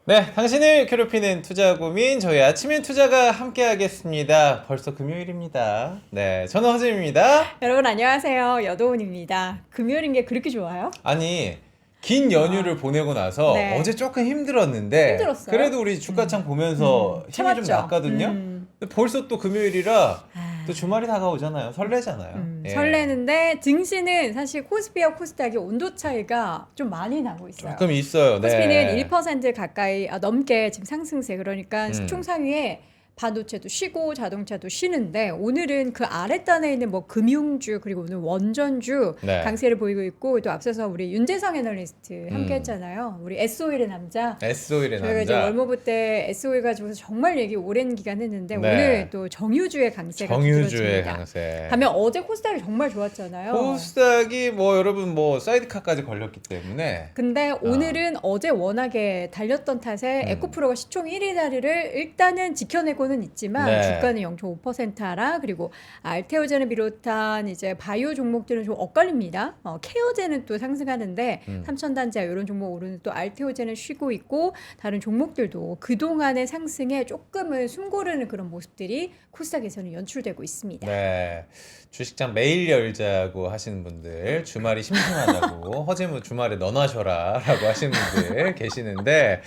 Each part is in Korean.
네, 당신을 괴롭히는 투자 고민 저희 아침엔 투자가 함께하겠습니다. 벌써 금요일입니다. 네, 저는 허재입니다. 여러분 안녕하세요. 여도훈입니다. 금요일인 게 그렇게 좋아요? 아니 긴 연휴를 보내고 나서 네. 어제 조금 힘들었는데 힘들었어요? 그래도 우리 주가창 보면서 힘이 좀 참았죠. 났거든요. 근데 벌써 또 금요일이라 또 주말이 다가오잖아요. 설레잖아요. 예. 설레는데 증시는 사실 코스피와 코스닥의 온도 차이가 좀 많이 나고 있어요. 조금 있어요. 코스피는 네. 1% 가까이 넘게 지금 상승세, 그러니까 음. 시총상위에 반도체도 쉬고 자동차도 쉬는데 오늘은 그 아랫단에 있는 뭐 금융주 그리고 오늘 원전주 네. 강세를 보이고 있고, 또 앞서서 우리 윤재성 애널리스트 함께 했잖아요. 우리 S오일의 남자. S오일의 저희가 이제 남자. 월모부 때 SO일 가지고서 정말 얘기 오랜 기간 했는데 네. 오늘 또 정유주의 강세가 정유주의 두드러집니다. 강세. 다음에 어제 코스닥이 정말 좋았잖아요. 코스닥이 뭐 여러분 뭐 사이드카까지 걸렸기 때문에 근데 오늘은 어제 워낙에 달렸던 탓에 에코프로가 시총 1위 자리를 일단은 지켜내고는 있지만 네. 주가는 0.5% 하락, 그리고 알테오젠을 비롯한 이제 바이오 종목들은 좀 엇갈립니다. 케어젠은 또 상승하는데 3,000단자 이런 종목 오르는, 또 알테오젠은 쉬고 있고 다른 종목들도 그동안의 상승에 조금은 숨고르는 그런 모습들이 코스닥에서는 연출되고 있습니다. 네. 주식장 매일 열자고 하시는 분들, 주말이 심심하다고 허재무 주말에 넣어놔셔라 라고 하시는 분들 계시는데,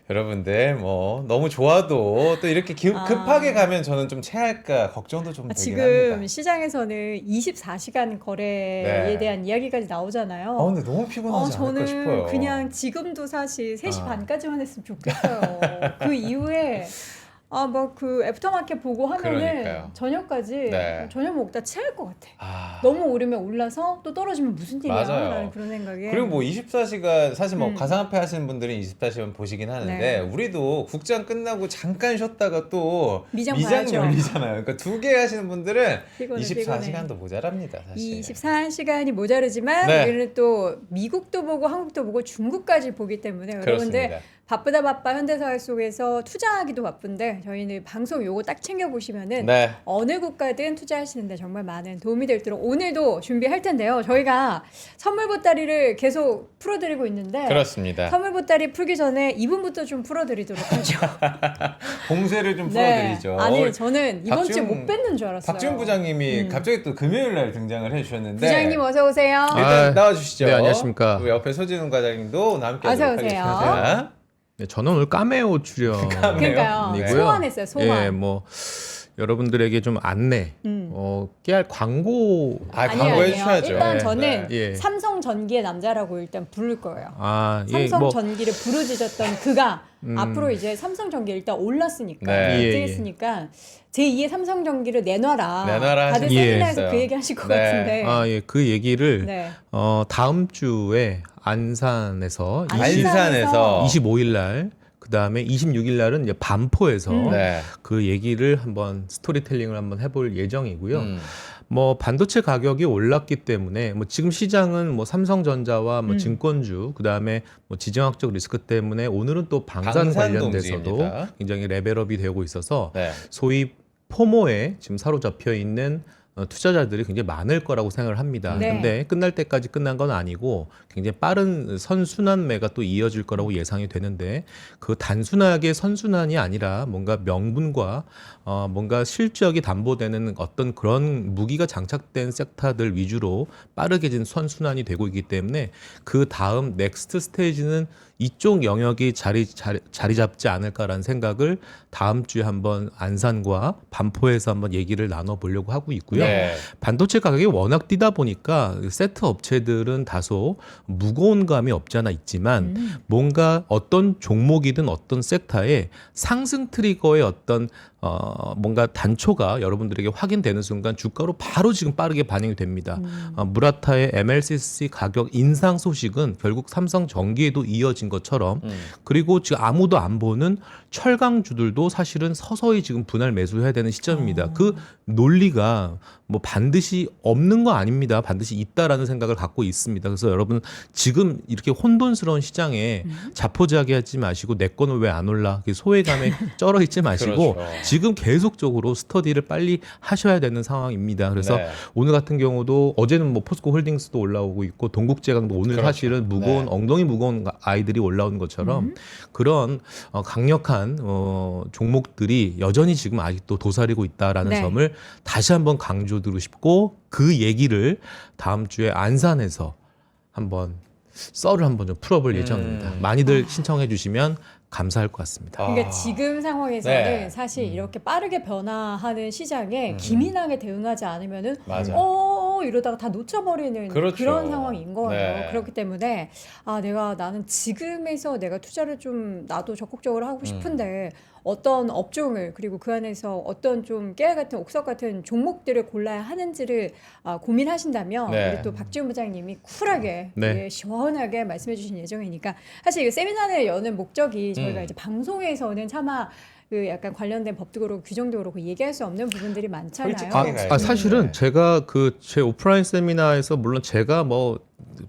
여러분들 뭐 너무 좋아도 또 이렇게 급하게 가면 저는 좀 체할까 걱정도 좀 되긴 지금 합니다. 시장에서는 24시간 거래에 네. 대한 이야기까지 나오잖아요. 근데 너무 피곤하지 않을까 저는 싶어요. 그냥 지금도 사실 3시 반까지만 했으면 좋겠어요. 그 이후에 뭐 그 애프터마켓 보고 하면은 그러니까요. 저녁까지 네. 저녁 먹다 체할 것 같아. 아, 너무 오르면 올라서 또 떨어지면 무슨 일이야? 맞아요. 라는 그런 생각에. 그리고 뭐 24시간 사실 뭐 가상화폐 하시는 분들은 24시간 보시긴 하는데 네. 우리도 국장 끝나고 잠깐 쉬었다가 또 미장 미장 봐야죠. 열리잖아요. 그러니까 두 개 하시는 분들은 피곤해, 24시간도 모자랍니다. 사실. 24시간이 모자르지만 네. 우리는 또 미국도 보고 한국도 보고 중국까지 보기 때문에 여러분들 그렇습니다. 바쁘다 바빠 현대사회 속에서 투자하기도 바쁜데 저희는 방송 요거 딱 챙겨보시면은 네. 어느 국가든 투자하시는데 정말 많은 도움이 되도록 오늘도 준비할 텐데요. 저희가 선물 보따리를 계속 풀어드리고 있는데 그렇습니다. 선물 보따리 풀기 전에 이분부터 좀 풀어드리도록 하죠. 봉쇄를 좀 네. 풀어드리죠. 아니 저는 이번 주에 박지훈- 못 뵙는 줄 알았어요. 박지훈 부장님이 갑자기 또 금요일 날 등장을 해주셨는데 부장님 어서 오세요. 일단 나와주시죠. 네, 안녕하십니까. 우리 옆에 서진훈 과장님도 오늘 함께 어서 하도록 오세요. 하겠습니다. 네, 저는 오늘 카메오 출연. 그러니까요. 네. 소환했어요. 소환. 예, 뭐 여러분들에게 좀 안내, 깨알 광고. 광고해 주셔야죠. 일단 네. 저는 예. 삼성전기의 남자라고 일단 부를 거예요. 예, 뭐 삼성전기를 부르짖었던 그가 앞으로 이제 삼성전기 일단 올랐으니까 네. 입증했으니까 제2의 삼성전기를 내놔라. 내놔라 다들 하신 세미나에서 분이 그 있어요. 얘기 하실 것 네. 같은데. 예, 그 얘기를 네. 다음 주에 안산에서 안산에서 25일 날, 그 다음에 26일 날은 이제 반포에서 네. 그 얘기를 한번 스토리텔링을 한번 해볼 예정이고요. 음. 뭐 반도체 가격이 올랐기 때문에 뭐 지금 시장은 뭐 삼성전자와 뭐 증권주, 그다음에 뭐 지정학적 리스크 때문에 오늘은 또 방산 방산도 관련돼서도 움직입니다. 굉장히 레벨업이 되고 있어서 네. 소위 포모에 지금 사로잡혀 있는 투자자들이 굉장히 많을 거라고 생각을 합니다. 네. 근데 끝날 때까지 끝난 건 아니고 굉장히 빠른 선순환 매가 또 이어질 거라고 예상이 되는데, 그 단순하게 선순환이 아니라 뭔가 명분과 뭔가 실적이 담보되는 어떤 그런 무기가 장착된 섹터들 위주로 빠르게 진 선순환이 되고 있기 때문에 그 다음 넥스트 스테이지는 이쪽 영역이 자리 잡지 않을까라는 생각을 다음 주에 한번 안산과 반포에서 한번 얘기를 나눠보려고 하고 있고요. 네. 반도체 가격이 워낙 뛰다 보니까 세트 업체들은 다소 무거운 감이 없지 않아 있지만 뭔가 어떤 종목이든 어떤 섹터에 상승 트리거의 어떤 뭔가 단초가 여러분들에게 확인되는 순간 주가로 바로 지금 빠르게 반영이 됩니다. 무라타의 MLCC 가격 인상 소식은 결국 삼성전기에도 이어진 것처럼, 그리고 지금 아무도 안 보는 철강주들도 사실은 서서히 지금 분할 매수해야 되는 시점입니다. 그 논리가 뭐 반드시 없는 거 아닙니다. 반드시 있다라는 생각을 갖고 있습니다. 그래서 여러분 지금 이렇게 혼돈스러운 시장에 자포자기하지 마시고 내 거는 왜 안 올라? 소외감에 쩔어 있지 마시고 그렇죠. 지금 계속적으로 스터디를 빨리 하셔야 되는 상황입니다. 그래서 네. 오늘 같은 경우도 어제는 뭐 포스코 홀딩스도 올라오고 있고 동국제강도 오늘 그렇죠. 사실은 무거운 네. 엉덩이 무거운 아이들이 올라오는 것처럼 그런 강력한 종목들이 여전히 지금 아직도 도사리고 있다라는 네. 점을 다시 한번 강조드리고 싶고 그 얘기를 다음 주에 안산에서 한번 썰을 한번 좀 풀어볼 예정입니다. 많이들 신청해 주시면 감사할 것 같습니다. 그러니까 지금 상황에서는 네. 사실 이렇게 빠르게 변화하는 시장에 기민하게 대응하지 않으면은 맞아. 이러다가 다 놓쳐버리는 그렇죠. 그런 상황인 거예요. 네. 그렇기 때문에 나는 지금에서 내가 투자를 좀 나도 적극적으로 하고 싶은데 어떤 업종을 그리고 그 안에서 어떤 좀 깨알 같은 옥석 같은 종목들을 골라야 하는지를 고민하신다면 네. 우리 또 박지훈 부장님이 쿨하게 네. 예, 시원하게 말씀해 주신 예정이니까 사실 이 세미나를 여는 목적이 저희가 이제 방송에서는 차마 그 약간 관련된 법도 그렇고 규정도 그렇고 얘기할 수 없는 부분들이 많잖아요. 솔직하게 가야죠. 사실은 네. 제가 제 오프라인 세미나에서 물론 제가 뭐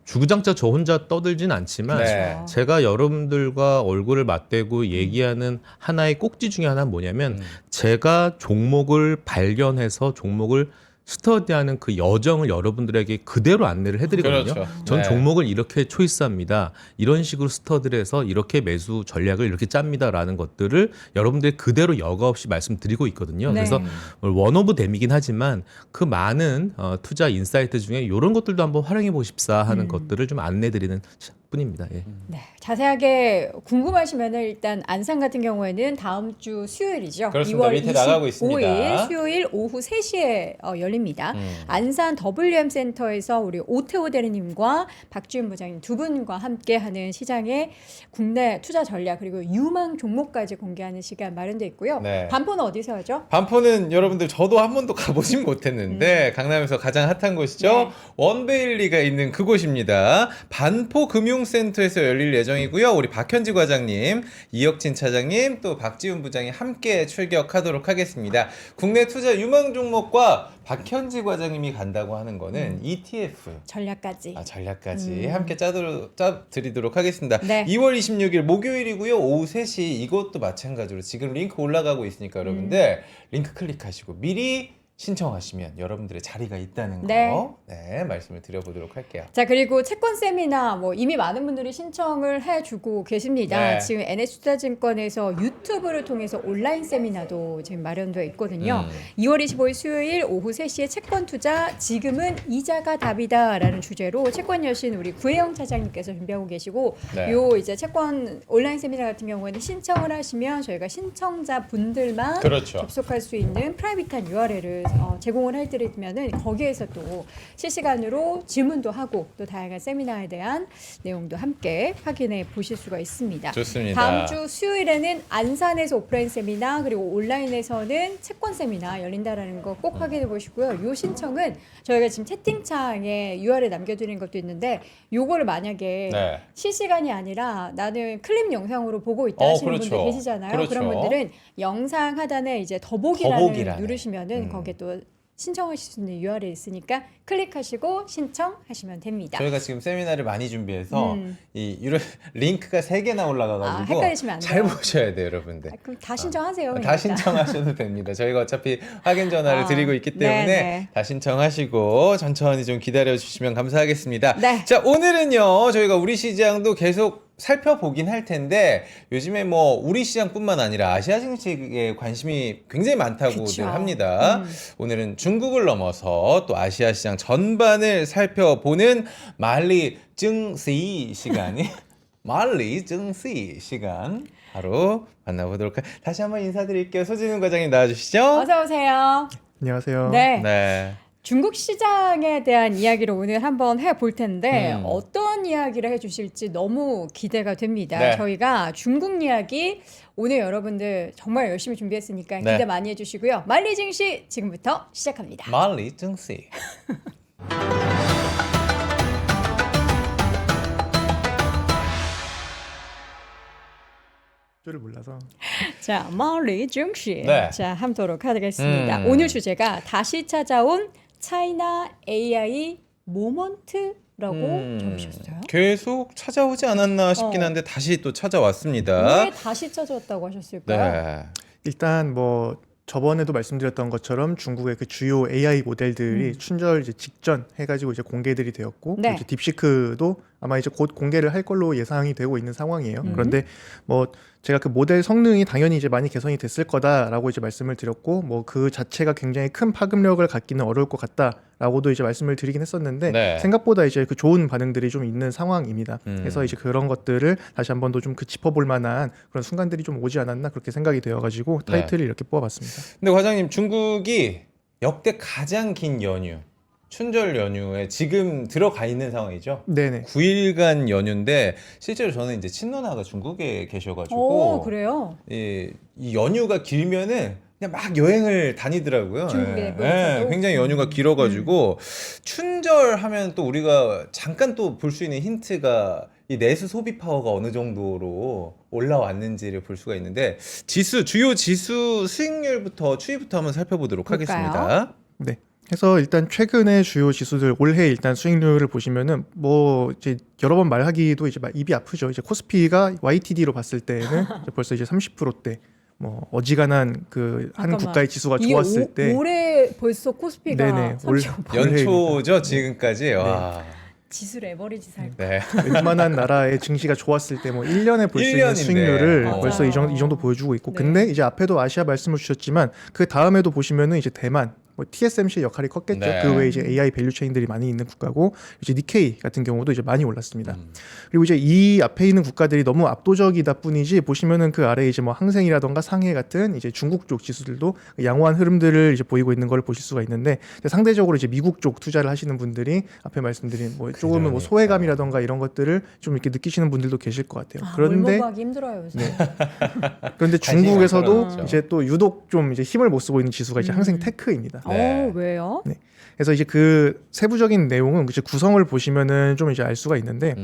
주구장창 저 혼자 떠들진 않지만 네. 제가 여러분들과 얼굴을 맞대고 얘기하는 하나의 꼭지 중에 하나는 뭐냐면 제가 종목을 발견해서 종목을 스터디하는 그 여정을 여러분들에게 그대로 안내를 해드리거든요. 그렇죠. 전 네. 종목을 이렇게 초이스합니다. 이런 식으로 스터디를 해서 이렇게 매수 전략을 이렇게 짭니다라는 것들을 여러분들이 그대로 여과 없이 말씀드리고 있거든요. 네. 그래서 원오브 댐이긴 하지만 그 많은 투자 인사이트 중에 이런 것들도 한번 활용해 보십사 하는 것들을 좀 안내드리는 뿐입니다. 예. 네, 자세하게 궁금하시면은 일단 안산 같은 경우에는 다음 주 수요일이죠. 그렇습니다. 2월 밑에 나가고 있습니다. 25일 수요일 오후 3시에 열립니다. 안산 WM 센터에서 우리 오태호 대리님과 박지훈 부장님 두 분과 함께하는 시장의 국내 투자 전략 그리고 유망 종목까지 공개하는 시간 마련돼 있고요. 네. 반포는 어디서 하죠? 반포는 여러분들 저도 한 번도 가보진 못했는데 강남에서 가장 핫한 곳이죠. 네. 원베일리가 있는 그곳입니다. 반포 금융센터에서 열릴 예정이고요. 우리 박현지 과장님, 이혁진 차장님, 또 박지훈 부장이 함께 출격하도록 하겠습니다. 국내 투자 유망 종목과 박현지 과장님이 간다고 하는 거는 ETF 전략까지. 전략까지 함께 짜드리도록 하겠습니다. 네. 2월 26일 목요일이고요. 오후 3시 이것도 마찬가지로 지금 링크 올라가고 있으니까 여러분들 링크 클릭하시고 미리 신청하시면 여러분들의 자리가 있다는 거 네. 말씀을 드려보도록 할게요. 자, 그리고 채권 세미나 뭐 이미 많은 분들이 신청을 해주고 계십니다. 네. 지금 NH투자증권에서 유튜브를 통해서 온라인 세미나도 지금 마련되어 있거든요. 2월 25일 수요일 오후 3시에 채권 투자 지금은 이자가 답이다라는 주제로 채권 여신 우리 구혜영 차장님께서 준비하고 계시고 네. 요 이제 채권 온라인 세미나 같은 경우에는 신청을 하시면 저희가 신청자 분들만 그렇죠. 접속할 수 있는 프라이빗한 URL을 제공을 해드리면은 거기에서 또 실시간으로 질문도 하고 또 다양한 세미나에 대한 내용도 함께 확인해 보실 수가 있습니다. 좋습니다. 다음 주 수요일에는 안산에서 오프라인 세미나 그리고 온라인에서는 채권 세미나 열린다라는 거 꼭 확인해 보시고요. 요 신청은 저희가 지금 채팅창에 URL 남겨드리는 것도 있는데 요거를 만약에 네. 실시간이 아니라 나는 클립 영상으로 보고 있다 하시는 그렇죠. 분들 계시잖아요. 그렇죠. 그런 분들은 영상 하단에 이제 더보기라는 더보기란에. 누르시면은 거기에 또 신청하실 수 있는 URL 있으니까 클릭하시고 신청하시면 됩니다. 저희가 지금 세미나를 많이 준비해서 음. 링크가 3개나 올라가가지고 헷갈리시면 안 잘 돼요. 보셔야 돼요, 여러분들. 그럼 다 신청하세요. 다 그러니까. 신청하셔도 됩니다. 저희가 어차피 확인 전화를 드리고 있기 때문에 네네. 다 신청하시고 천천히 좀 기다려 주시면 감사하겠습니다. 네. 자, 오늘은요. 저희가 우리 시장도 계속 살펴보긴 할 텐데 요즘에 뭐 우리 시장뿐만 아니라 아시아 증시에 관심이 굉장히 많다고들 그쵸. 합니다. 오늘은 중국을 넘어서 또 아시아 시장 전반을 살펴보는 말리 증시 시간이 말리 증시 시간 바로 만나보도록 다시 한번 인사드릴게요. 소진훈 과장님 나와주시죠. 어서 오세요. 안녕하세요. 네. 네. 중국 시장에 대한 이야기를 오늘 한번 해볼 텐데 어떤 이야기를 해주실지 너무 기대가 됩니다. 네. 저희가 중국 이야기 오늘 여러분들 정말 열심히 준비했으니까 네. 기대 많이 해주시고요. 말리 증시 지금부터 시작합니다. 말리 증시. 속도를 몰라서. 자, 마리 중시. 네. 자, 함도록 하겠습니다. 음. 오늘 주제가 다시 찾아온 차이나 AI 모먼트라고 적으셨어요. 계속 찾아오지 않았나 싶긴 한데 다시 또 찾아왔습니다. 왜 다시 찾아왔다고 하셨을까요? 네. 일단 뭐 저번에도 말씀드렸던 것처럼 중국의 그 주요 AI 모델들이 춘절 이제 직전 해가지고 이제 공개들이 되었고 네. 이제 딥시크도 아마 이제 곧 공개를 할 걸로 예상이 되고 있는 상황이에요. 그런데 뭐 제가 그 모델 성능이 당연히 이제 많이 개선이 됐을 거다라고 이제 말씀을 드렸고 뭐 그 자체가 굉장히 큰 파급력을 갖기는 어려울 것 같다라고도 이제 말씀을 드리긴 했었는데 네. 생각보다 이제 그 좋은 반응들이 좀 있는 상황입니다. 음. 그래서 이제 그런 것들을 다시 한 번 더 좀 그 짚어볼 만한 그런 순간들이 좀 오지 않았나 그렇게 생각이 되어가지고 타이틀을 이렇게 뽑아봤습니다. 근데 과장님, 중국이 역대 가장 긴 연휴, 춘절 연휴에 지금 들어가 있는 상황이죠. 네네. 9일간 연휴인데 실제로 저는 이제 친누나가 중국에 계셔가지고 오, 그래요? 이 연휴가 길면은 그냥 막 여행을 다니더라고요. 중국에 예. 내부에서도? 예, 굉장히 연휴가 길어가지고 춘절하면 또 우리가 잠깐 또 볼 수 있는 힌트가 이 내수 소비 파워가 어느 정도로 올라왔는지를 볼 수가 있는데 주요 지수 수익률부터 추이부터 한번 살펴보도록 볼까요? 하겠습니다. 네. 그래서 일단 최근의 주요 지수들 올해 일단 수익률을 보시면은 뭐 이제 여러 번 말하기도 이제 막 입이 아프죠. 이제 코스피가 YTD로 봤을 때는 이제 벌써 이제 30%대 뭐 어지간한 그 한 잠깐만. 국가의 지수가 이게 좋았을 때 올해 벌써 코스피가 네네. 35% 연초죠 지금까지. 와. 지수 레버리지 살. 네. 웬만한 나라의 증시가 좋았을 때 뭐 1년에 볼 수 있는 1년인데. 수익률을 어. 벌써 이 정도 보여주고 있고 네. 근데 이제 앞에도 아시아 말씀을 주셨지만 그 다음에도 보시면은 이제 대만 뭐 TSMC의 역할이 컸겠죠. 네. 그 외에 이제 AI 밸류 체인들이 많이 있는 국가고 이제 니케이 같은 경우도 이제 많이 올랐습니다. 그리고 이제 이 앞에 있는 국가들이 너무 압도적이다 뿐이지 보시면은 그 아래 이제 뭐 항생이라던가 상해 같은 이제 중국 쪽 지수들도 양호한 흐름들을 이제 보이고 있는 걸 보실 수가 있는데 상대적으로 이제 미국 쪽 투자를 하시는 분들이 앞에 말씀드린 뭐 조금은 뭐 그러니까. 소외감이라던가 이런 것들을 좀 이렇게 느끼시는 분들도 계실 것 같아요. 아, 그런데 몰먹하기 힘들어요 요새. 그런데 관심이 중국에서도 많더라고요. 이제 또 유독 좀 이제 힘을 못 쓰고 있는 지수가 이제 항생 테크입니다. 네. 왜요? 그래서 이제 그 세부적인 내용은 이제 구성을 보시면은 좀 이제 알 수가 있는데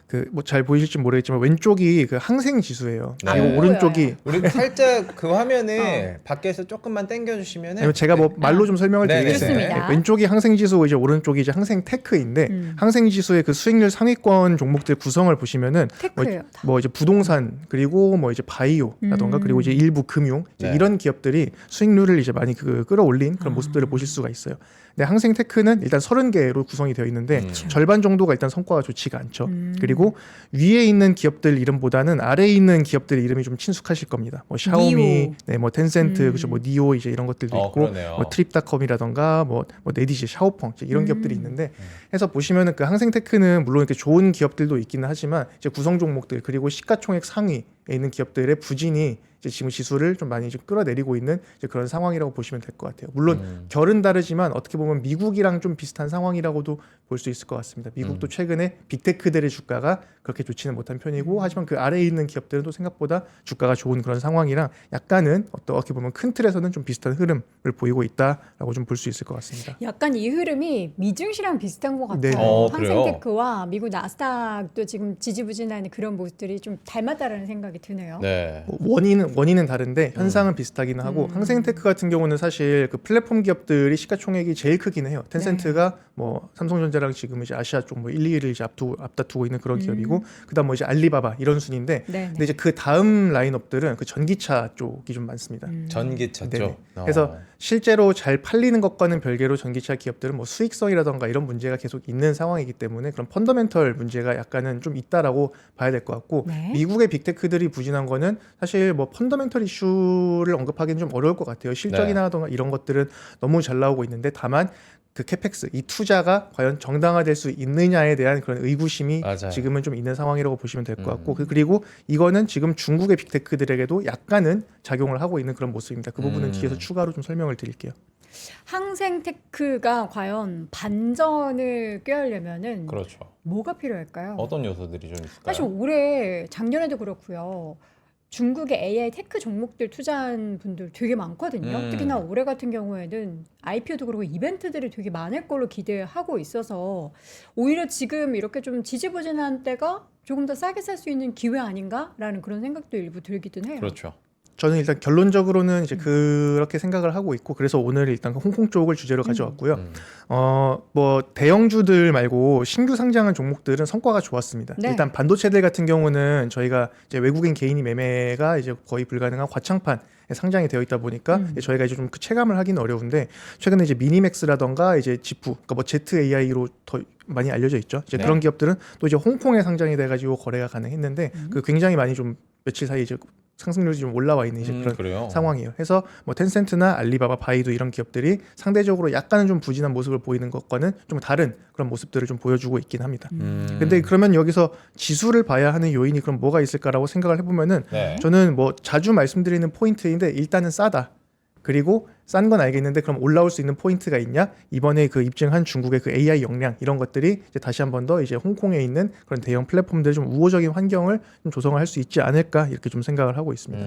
그 뭐 잘 보이실지 모르겠지만 왼쪽이 그 항생 지수예요. 네. 그리고 안 오른쪽이 우리 살짝 그 화면을 밖에서 조금만 당겨주시면은 아니면 제가 뭐 말로 좀 설명을 네, 드리겠습니다. 좋습니다. 왼쪽이 항생 지수고 이제 오른쪽이 이제 항생 테크인데 항생 지수의 그 수익률 상위권 종목들 구성을 보시면은 테크예요. 뭐 이제 부동산 그리고 뭐 이제 바이오라던가 그리고 이제 일부 금융 이제 네. 이런 기업들이 수익률을 이제 많이 그 끌어올린 그런 모습들을 보실 수가 있어요. 근데 항생 테크는 일단 30개로 구성이 되어 있는데 절반 정도가 일단 성과가 좋지가 않죠. 그리고 위에 있는 기업들 이름보다는 아래에 있는 기업들 이름이 좀 친숙하실 겁니다. 뭐 샤오미, 니오. 네, 뭐 텐센트, 그렇죠, 뭐 니오 이제 이런 것들도 있고, 그러네요. 뭐 트립닷컴이라던가 뭐 네디지, 샤오펑 이제 이런 기업들이 있는데 해서 보시면은 그 항생 테크는 물론 이렇게 좋은 기업들도 있기는 하지만 이제 구성 종목들 그리고 시가총액 상위에 있는 기업들의 부진이 이제 지금 지수를 좀 많이 좀 끌어내리고 있는 이제 그런 상황이라고 보시면 될 것 같아요. 물론 결은 다르지만 어떻게 보면 미국이랑 좀 비슷한 상황이라고도 볼 수 있을 것 같습니다. 미국도 최근에 빅테크들의 주가가 그렇게 좋지는 못한 편이고 하지만 그 아래에 있는 기업들은 또 생각보다 주가가 좋은 그런 상황이랑 약간은 어떻게 보면 큰 틀에서는 좀 비슷한 흐름을 보이고 있다라고 좀 볼 수 있을 것 같습니다. 약간 이 흐름이 미증시랑 비슷한 것 같아요. 네. 그래요? 항생테크와 미국 나스닥도 지금 지지부진한 그런 모습들이 좀 닮았다라는 생각이 드네요. 네. 뭐 원인은 다른데 현상은 비슷하기는 하고 항생테크 같은 경우는 사실 그 플랫폼 기업들이 시가총액이 제일 크긴 해요. 텐센트가 뭐 삼성전자랑 지금 이제 아시아 쪽 뭐 1, 2위를 이제 앞다투고 있는 그런 기업이고 그다음 뭐 이제 알리바바 이런 순인데 네. 근데 이제 그 다음 라인업들은 그 전기차 쪽이 좀 많습니다. 전기차 네네. 쪽. 그래서 실제로 잘 팔리는 것과는 별개로 전기차 기업들은 뭐 수익성이라던가 이런 문제가 계속 있는 상황이기 때문에 그런 펀더멘털 문제가 약간은 좀 있다라고 봐야 될 것 같고 네. 미국의 빅테크들이 부진한 거는 사실 뭐 펀더멘털 이슈를 언급하기는 좀 어려울 것 같아요. 실적이나던가 이런 것들은 너무 잘 나오고 있는데 다만 그 캐펙스 이 투자가 과연 정당화될 수 있느냐에 대한 그런 의구심이 맞아요. 지금은 좀 있는 상황이라고 보시면 될 것 같고 그리고 이거는 지금 중국의 빅테크들에게도 약간은 작용을 하고 있는 그런 모습입니다. 그 부분은 뒤에서 추가로 좀 설명을 드릴게요. 항생테크가 과연 반전을 꾀하려면은 그렇죠. 뭐가 필요할까요? 어떤 요소들이 좀 있을까요? 사실 올해 작년에도 그렇고요. 중국의 AI 테크 종목들 투자한 분들 되게 많거든요. 특히나 올해 같은 경우에는 IPO도 그렇고 이벤트들이 되게 많을 걸로 기대하고 있어서 오히려 지금 이렇게 좀 지지부진한 때가 조금 더 싸게 살 수 있는 기회 아닌가라는 그런 생각도 일부 들기도 해요. 그렇죠. 저는 일단 결론적으로는 이제 그렇게 생각을 하고 있고 그래서 오늘 일단 그 홍콩 쪽을 주제로 가져왔고요. 뭐 대형주들 말고 신규 상장한 종목들은 성과가 좋았습니다. 네. 일단 반도체들 같은 경우는 저희가 이제 외국인 개인이 매매가 이제 거의 불가능한 과창판 상장이 되어 있다 보니까 이제 저희가 이제 좀 그 체감을 하기는 어려운데 최근에 이제 미니맥스라던가 이제 지프, 그러니까 뭐 ZAI로 더 많이 알려져 있죠. 이제 네. 그런 기업들은 또 이제 홍콩에 상장이 돼가지고 거래가 가능했는데 그 굉장히 많이 좀 며칠 사이 이제 상승률이 좀 올라와 있는 이제 그런 그래요. 상황이에요. 해서 뭐 텐센트나 알리바바, 바이두 이런 기업들이 상대적으로 약간은 좀 부진한 모습을 보이는 것과는 좀 다른 그런 모습들을 좀 보여주고 있긴 합니다. 근데 그러면 여기서 지수를 봐야 하는 요인이 그럼 뭐가 있을까라고 생각을 해보면은 네. 저는 뭐 자주 말씀드리는 포인트인데 일단은 싸다. 그리고 싼 건 알겠는데 그럼 올라올 수 있는 포인트가 있냐? 이번에 그 입증한 중국의 그 AI 역량 이런 것들이 이제 다시 한 번 더 이제 홍콩에 있는 그런 대형 플랫폼들 좀 우호적인 환경을 좀 조성을 할 수 있지 않을까 이렇게 좀 생각을 하고 있습니다.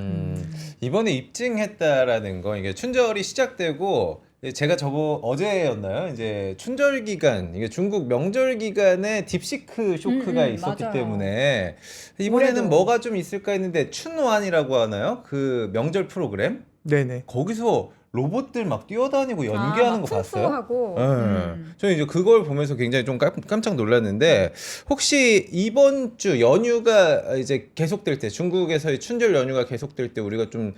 이번에 입증했다라는 거 이게 춘절이 시작되고 제가 어제였나요? 이제 춘절 기간 이게 중국 명절 기간에 딥시크 쇼크가 있었기 맞아요. 때문에 이번에는 올해도. 뭐가 좀 있을까 했는데 춘완이라고 하나요? 그 명절 프로그램 네네. 거기서 로봇들 막 뛰어다니고 연기하는 거 봤어요? 하고. 네. 저는 이제 그걸 보면서 굉장히 좀 깜짝 놀랐는데 혹시 이번 주 연휴가 이제 계속될 때 중국에서의 춘절 연휴가 계속될 때 우리가 좀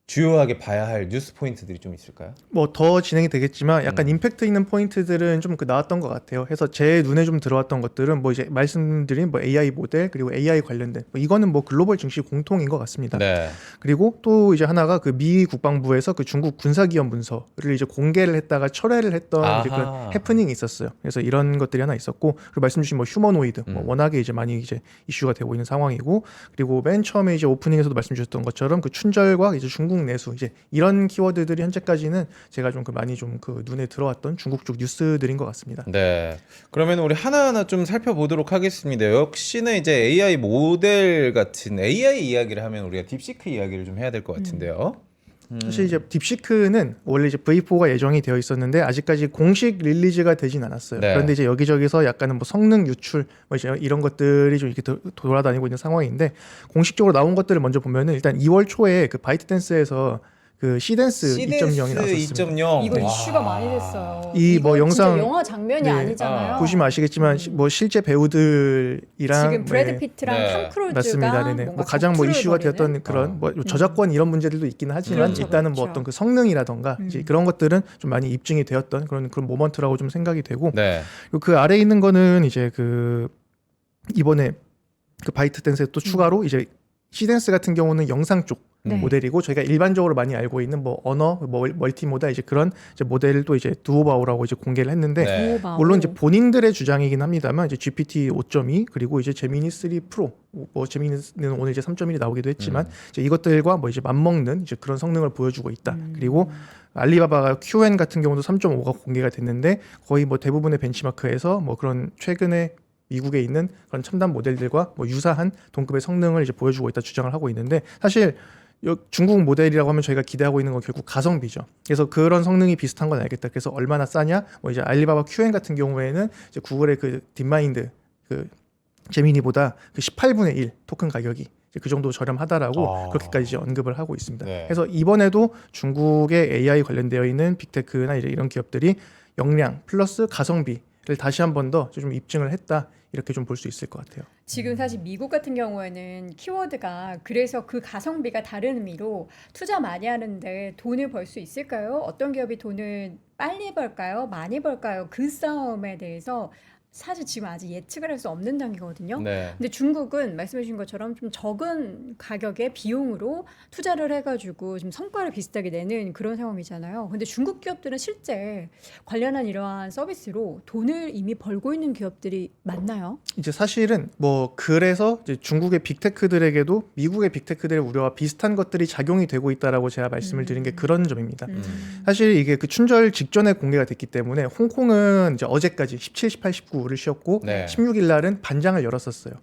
주요하게 봐야 할 뉴스 포인트들이 좀 있을까요? 뭐 더 진행이 되겠지만 약간 임팩트 있는 포인트들은 좀 그 나왔던 것 같아요. 해서 제 눈에 좀 들어왔던 것들은 뭐 이제 말씀드린 뭐 AI 모델 그리고 AI 관련된 뭐 이거는 뭐 글로벌 증시 공통인 것 같습니다. 네. 그리고 또 이제 하나가 그 미 국방부에서 그 중국 군사기업 문서를 이제 공개를 했다가 철회를 했던 이제 그런 아하. 해프닝이 있었어요. 그래서 이런 것들이 하나 있었고 그리고 말씀 주신 뭐 휴머노이드 뭐 워낙에 이제 많이 이제 이슈가 되고 있는 상황이고 그리고 맨 처음에 이제 오프닝에서도 말씀 주셨던 것처럼 그 춘절과 이제 중국 내수 이제 이런 키워드들이 현재까지는 제가 좀 그 많이 좀 그 눈에 들어왔던 중국 쪽 뉴스들인 것 같습니다. 네. 그러면 우리 하나하나 좀 살펴보도록 하겠습니다. 역시나 이제 AI 모델 같은 AI 이야기를 하면 우리가 딥시크 이야기를 좀 해야 될 것 같은데요. 사실 이제 딥시크는 원래 이제 V4가 예정이 되어 있었는데 아직까지 공식 릴리즈가 되진 않았어요. 네. 그런데 이제 여기저기서 약간은 뭐 성능 유출 뭐 이제 이런 것들이 좀 이렇게 돌아다니고 있는 상황인데 공식적으로 나온 것들을 먼저 보면은 일단 2월 초에 그 바이트댄스에서 그 시댄스 2.0이 나왔었습니다. 2.0. 이거 와. 이슈가 많이 됐어요. 이 뭐 이거 진짜 영상- 영화 장면이 네. 아니잖아요. 보시면 아시겠지만 뭐 실제 배우들이랑 지금 브래드 네. 피트랑 네. 탐 크루즈가 맞습니다. 네네. 뭔가 뭐 가장 뭐 격투를 이슈가 벌이는? 되었던 그런 뭐 저작권 이런 문제들도 있긴 하지만 그렇죠, 일단은 뭐 그렇죠. 어떤 그 성능이라던가 이제 그런 것들은 좀 많이 입증이 되었던 그런 모먼트라고 좀 생각이 되고 네. 그리고 그 아래에 있는 거는 이제 그 이번에 그 바이트 댄스에 또 추가로 이제 시댄스 같은 경우는 영상 쪽 네. 모델이고 저희가 일반적으로 많이 알고 있는 뭐 언어, 뭐 멀티모다 이제 그런 이제 모델을 또 이제 두오바오라고 이제 공개를 했는데 네. 두오바오. 물론 이제 본인들의 주장이긴 합니다만 이제 GPT 5.2 그리고 이제 제미니 3 프로 뭐 제미니는 오늘 이제 3.1이 나오기도 했지만 이제 이것들과 뭐 이제 맞먹는 이제 그런 성능을 보여주고 있다. 그리고 알리바바가 QN 같은 경우도 3.5가 공개가 됐는데 거의 뭐 대부분의 벤치마크에서 뭐 그런 최근에 미국에 있는 그런 첨단 모델들과 뭐 유사한 동급의 성능을 이제 보여주고 있다 주장을 하고 있는데 사실 중국 모델이라고 하면 저희가 기대하고 있는 건 결국 가성비죠. 그래서 그런 성능이 비슷한 건 알겠다. 그래서 얼마나 싸냐? 뭐 이제 알리바바 QN 같은 경우에는 이제 구글의 그 딥마인드 그 제미니보다 그 18분의 1 토큰 가격이 이제 그 정도 저렴하다라고 그렇게까지 이제 언급을 하고 있습니다. 네. 그래서 이번에도 중국의 AI 관련되어 있는 빅테크나 이제 이런 기업들이 역량 플러스 가성비를 다시 한 번 더 좀 입증을 했다. 이렇게 좀 볼 수 있을 것 같아요. 지금 사실 미국 같은 경우에는 키워드가 그래서 그 가성비가 다른 의미로 투자 많이 하는데 돈을 벌 수 있을까요? 어떤 기업이 돈을 빨리 벌까요? 많이 벌까요? 그 싸움에 대해서 사실 지금 아직 예측을 할 수 없는 단계거든요. 네. 근데 중국은 말씀해 주신 것처럼 좀 적은 가격의 비용으로 투자를 해가지고 지금 성과를 비슷하게 내는 그런 상황이잖아요. 근데 중국 기업들은 실제 관련한 이러한 서비스로 돈을 이미 벌고 있는 기업들이 많나요? 이제 사실은 뭐 그래서 이제 중국의 빅테크들에게도 미국의 빅테크들의 우려와 비슷한 것들이 작용이 되고 있다라고 제가 말씀을 드린 게 그런 점입니다. 사실 이게 그 춘절 직전에 공개가 됐기 때문에 홍콩은 이제 어제까지 17, 18, 19 주를 쉬었고 네. 16일 날은 반장을 열었었어요.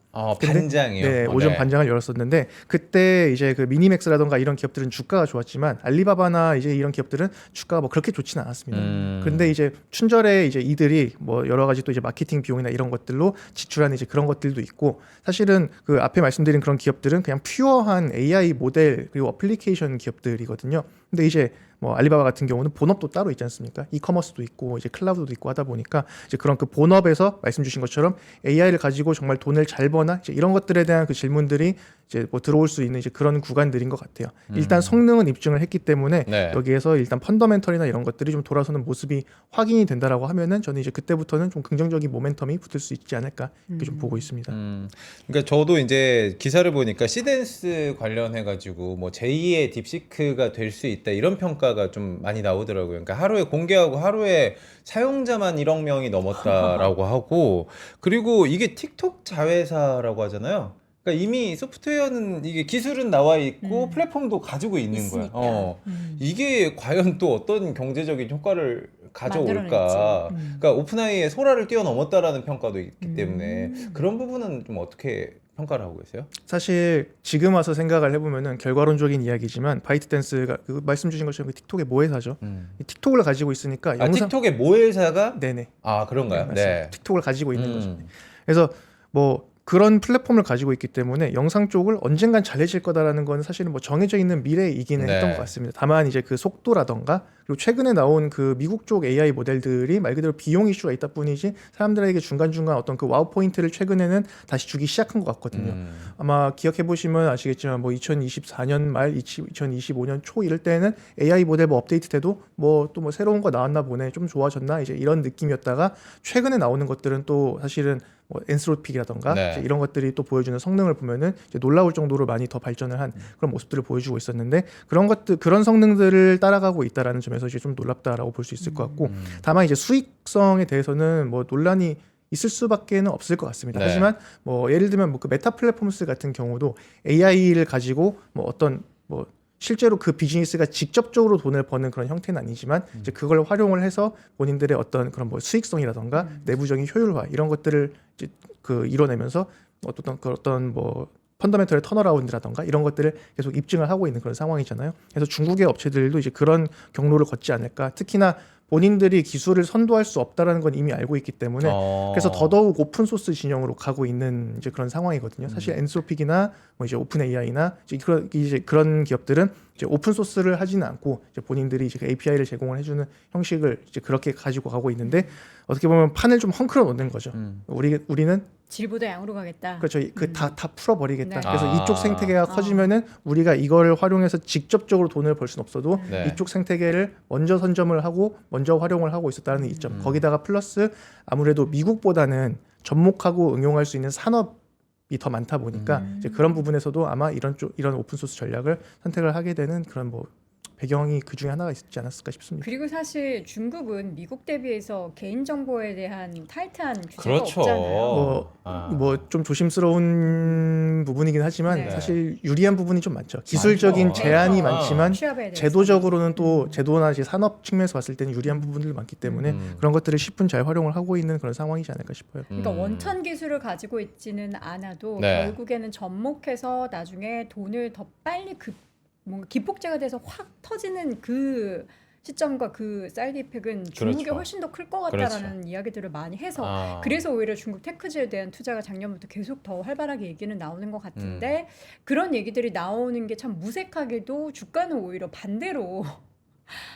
근데- 반장이요. 네, 오전 네. 반장을 열었었는데 그때 이제 그 미니맥스라던가 이런 기업들은 주가가 좋았지만 알리바바나 이제 이런 기업들은 주가가 뭐 그렇게 좋지는 않았습니다. 그런데 이제 춘절에 이제 이들이 뭐 여러 가지 또 이제 마케팅 비용이나 이런 것들로 지출하는 이제 그런 것들도 있고 사실은 그 앞에 말씀드린 그런 기업들은 그냥 퓨어한 AI 모델 그리고 어플리케이션 기업들이거든요. 근데 이제 뭐 알리바바 같은 경우는 본업도 따로 있지 않습니까? 이커머스도 있고 이제 클라우드도 있고 하다 보니까 이제 그런 그 본업에서 말씀 주신 것처럼 AI를 가지고 정말 돈을 잘 버나 이제 이런 것들에 대한 그 질문들이 이제 뭐 들어올 수 있는 이제 그런 구간들인 것 같아요. 일단 성능은 입증을 했기 때문에 네. 여기에서 일단 펀더멘털이나 이런 것들이 좀 돌아서는 모습이 확인이 된다라고 하면은 저는 이제 그때부터는 좀 긍정적인 모멘텀이 붙을 수 있지 않을까 이렇게 좀 보고 있습니다. 그러니까 저도 이제 기사를 보니까 시덴스 관련해가지고 뭐 제2의 딥시크가 될 수 있다 이런 평가가 좀 많이 나오더라고요. 그러니까 하루에 공개하고 하루에 사용자만 1억 명이 넘었다라고 하고 그리고 이게 틱톡 자회사라고 하잖아요. 그러니까 이미 소프트웨어는 이게 기술은 나와 있고 플랫폼도 가지고 있는 있으니까. 거야. 이게 과연 또 어떤 경제적인 효과를 가져올까? 만들어낼지. 그러니까 오픈AI의 소라를 뛰어넘었다라는 평가도 있기 때문에 그런 부분은 좀 어떻게 평가를 하고 계세요? 사실 지금 와서 생각을 해보면은 결과론적인 이야기지만 바이트댄스가 그 말씀 주신 것처럼 그 틱톡의 모회사죠. 이 틱톡을 가지고 있으니까 아, 영상 틱톡의 모회사가 네네 그런가요? 맞습니다. 네. 틱톡을 가지고 있는 거죠. 음. 그래서 뭐 그런 플랫폼을 가지고 있기 때문에 영상 쪽을 언젠간 잘해질 거다라는 건 사실은 뭐 정해져 있는 미래이기는 네. 했던 것 같습니다. 다만 이제 그 속도라던가 그리고 최근에 나온 그 미국 쪽 AI 모델들이 말 그대로 비용 이슈가 있다 뿐이지 사람들에게 중간중간 어떤 그 와우 포인트를 최근에는 다시 주기 시작한 것 같거든요. 아마 기억해 보시면 아시겠지만 뭐 2024년 말 2025년 초 이럴 때는 AI 모델 뭐 업데이트 돼도 뭐 또 뭐 새로운 거 나왔나 보네 좀 좋아졌나 이제 이런 느낌이었다가 최근에 나오는 것들은 또 사실은 뭐 엔스로픽이라던가 네. 이제 이런 것들이 또 보여주는 성능을 보면은 이제 놀라울 정도로 많이 더 발전을 한 그런 모습들을 보여주고 있었는데 그런 것들 그런 성능들을 따라가고 있다라는 점에서 이제 좀 놀랍다라고 볼 수 있을 것 같고 다만 이제 수익성에 대해서는 뭐 논란이 있을 수밖에는 없을 것 같습니다. 네. 하지만 뭐 예를 들면 뭐 그 메타 플랫폼스 같은 경우도 AI를 가지고 뭐 어떤 뭐 실제로 그 비즈니스가 직접적으로 돈을 버는 그런 형태는 아니지만 이제 그걸 활용을 해서 본인들의 어떤 그런 뭐 수익성이라던가 내부적인 효율화 이런 것들을 이제 그 이뤄내면서 어떤 뭐 펀더멘털의 턴어라운드라던가 이런 것들을 계속 입증을 하고 있는 그런 상황이잖아요. 그래서 중국의 업체들도 이제 그런 경로를 걷지 않을까. 특히나 본인들이 기술을 선도할 수 없다라는 건 이미 알고 있기 때문에 그래서 더더욱 오픈 소스 진영으로 가고 있는 이제 그런 상황이거든요. 사실 엔소픽이나 뭐 이제 오픈 AI나 이제 그런 기업들은 이제 오픈 소스를 하지는 않고 이제 본인들이 이제 API를 제공을 해주는 형식을 이제 그렇게 가지고 가고 있는데 어떻게 보면 판을 좀 헝클어 놓는 거죠. 우리는 질보다 양으로 가겠다. 그렇죠. 그 다 풀어버리겠다. 네. 그래서 이쪽 생태계가 커지면은 우리가 이걸 활용해서 직접적으로 돈을 벌 수는 없어도 네. 이쪽 생태계를 먼저 선점을 하고 먼저 활용을 하고 있었다는 이점. 거기다가 플러스 아무래도 미국보다는 접목하고 응용할 수 있는 산업이 더 많다 보니까 이제 그런 부분에서도 아마 이런 오픈 소스 전략을 선택을 하게 되는 그런 뭐 배경이 그 중에 하나가 있지 않았을까 싶습니다. 그리고 사실 중국은 미국 대비해서 개인 정보에 대한 타이트한 규제가 그렇죠. 없잖아요. 뭐 좀 조심스러운 부분이긴 하지만 네. 사실 유리한 부분이 좀 많죠. 기술적인 많죠. 제한이 아. 많지만 취업에 대해서. 제도적으로는 또 제도나 이제 산업 측면에서 봤을 때는 유리한 부분들이 많기 때문에 그런 것들을 십분 잘 활용을 하고 있는 그런 상황이지 않을까 싶어요. 그러니까 원천 기술을 가지고 있지는 않아도 네. 결국에는 접목해서 나중에 돈을 더 빨리 뭔가 기폭제가 돼서 확 터지는 그 시점과 그 사이드 이펙은 중국이 그렇죠. 훨씬 더 클 것 같다라는 이야기들을 많이 해서 그래서 오히려 중국 테크지에 대한 투자가 작년부터 계속 더 활발하게 얘기는 나오는 것 같은데 그런 얘기들이 나오는 게 참 무색하게도 주가는 오히려 반대로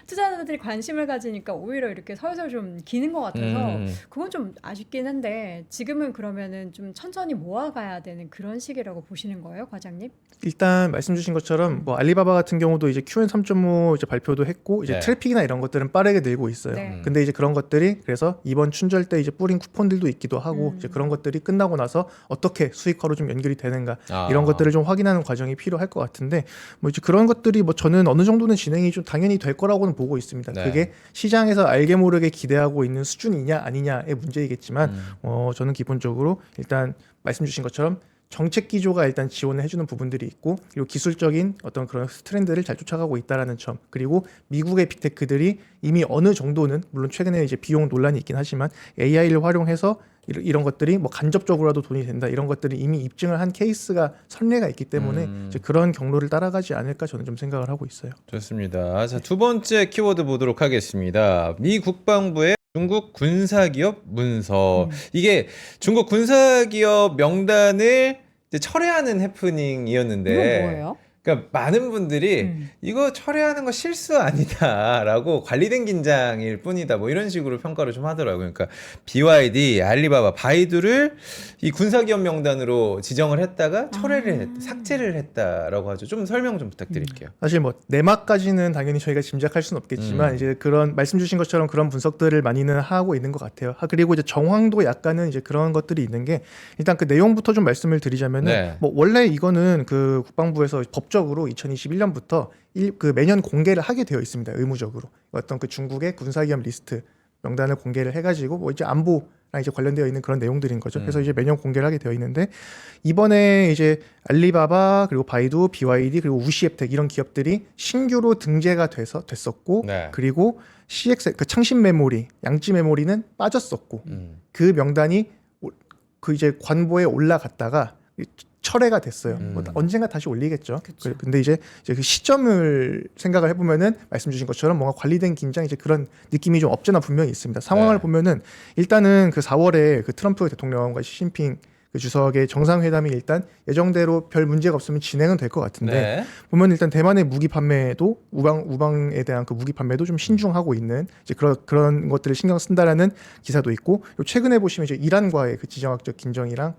투자자들이 관심을 가지니까 오히려 이렇게 설설 좀 기는 것 같아서 그건 좀 아쉽긴 한데 지금은 그러면은 좀 천천히 모아가야 되는 그런 시기라고 보시는 거예요, 과장님? 일단 말씀 주신 것처럼 뭐 알리바바 같은 경우도 이제 QN 3.5 이제 발표도 했고 이제 네. 트래픽이나 이런 것들은 빠르게 늘고 있어요. 네. 근데 이제 그런 것들이 그래서 이번 춘절 때 이제 뿌린 쿠폰들도 있기도 하고 이제 그런 것들이 끝나고 나서 어떻게 수익화로 좀 연결이 되는가 이런 것들을 좀 확인하는 과정이 필요할 것 같은데 뭐 이제 그런 것들이 뭐 저는 어느 정도는 진행이 좀 당연히 될 거라고는 보고 있습니다. 네. 그게 시장에서 알게 모르게 기대하고 있는 수준이냐 아니냐의 문제이겠지만 저는 기본적으로 일단 말씀 주신 것처럼 정책 기조가 일단 지원을 해주는 부분들이 있고 그리고 기술적인 어떤 그런 트렌드를 잘 쫓아가고 있다라는 점 그리고 미국의 빅테크들이 이미 어느 정도는 물론 최근에 이제 비용 논란이 있긴 하지만 AI를 활용해서 이런 것들이 뭐 간접적으로라도 돈이 된다 이런 것들이 이미 입증을 한 케이스가 선례가 있기 때문에 이제 그런 경로를 따라가지 않을까 저는 좀 생각을 하고 있어요. 좋습니다. 자, 두 번째 키워드 보도록 하겠습니다. 미 국방부의 중국 군사기업 문서. 이게 중국 군사기업 명단을 이제 철회하는 해프닝이었는데 이건 뭐예요? 그러니까 많은 분들이 이거 철회하는 거 실수 아니다라고 관리된 긴장일 뿐이다 뭐 이런 식으로 평가를 좀 하더라고요. 그러니까 BYD, 알리바바, 바이두를 이 군사기업 명단으로 지정을 했다가 삭제를 했다라고 하죠. 좀 설명 좀 부탁드릴게요. 사실 뭐 내막까지는 당연히 저희가 짐작할 수는 없겠지만 이제 그런 말씀 주신 것처럼 그런 분석들을 많이는 하고 있는 것 같아요. 그리고 이제 정황도 약간은 이제 그런 것들이 있는 게 일단 그 내용부터 좀 말씀을 드리자면은 네. 뭐 원래 이거는 그 국방부에서 법적으로 2021년부터 그 매년 공개를 하게 되어 있습니다. 의무적으로 어떤 그 중국의 군사기업 리스트 명단을 공개를 해가지고 뭐 이제 안보랑 이제 관련되어 있는 그런 내용들인 거죠. 그래서 이제 매년 공개를 하게 되어 있는데 이번에 이제 알리바바 그리고 바이두, BYD 그리고 우시앱텍 이런 기업들이 신규로 등재가 됐었고 네. 그리고 CX 그 창신 메모리, 양지 메모리는 빠졌었고 그 명단이 그 이제 관보에 올라갔다가 철회가 됐어요. 뭐 언젠가 다시 올리겠죠. 근데 이제 그 시점을 생각을 해보면은 말씀 주신 것처럼 뭔가 관리된 긴장 이제 그런 느낌이 좀 없잖아 분명히 있습니다. 상황을 네. 보면은 일단은 그 4월에 그 트럼프 대통령과 시진핑 그 주석의 정상회담이 일단 예정대로 별 문제가 없으면 진행은 될 것 같은데 네. 보면 일단 대만의 무기 판매도 우방에 대한 그 무기 판매도 좀 신중하고 있는 이제 그런 것들을 신경 쓴다라는 기사도 있고 그리고 최근에 보시면 이제 이란과의 그 지정학적 긴장이랑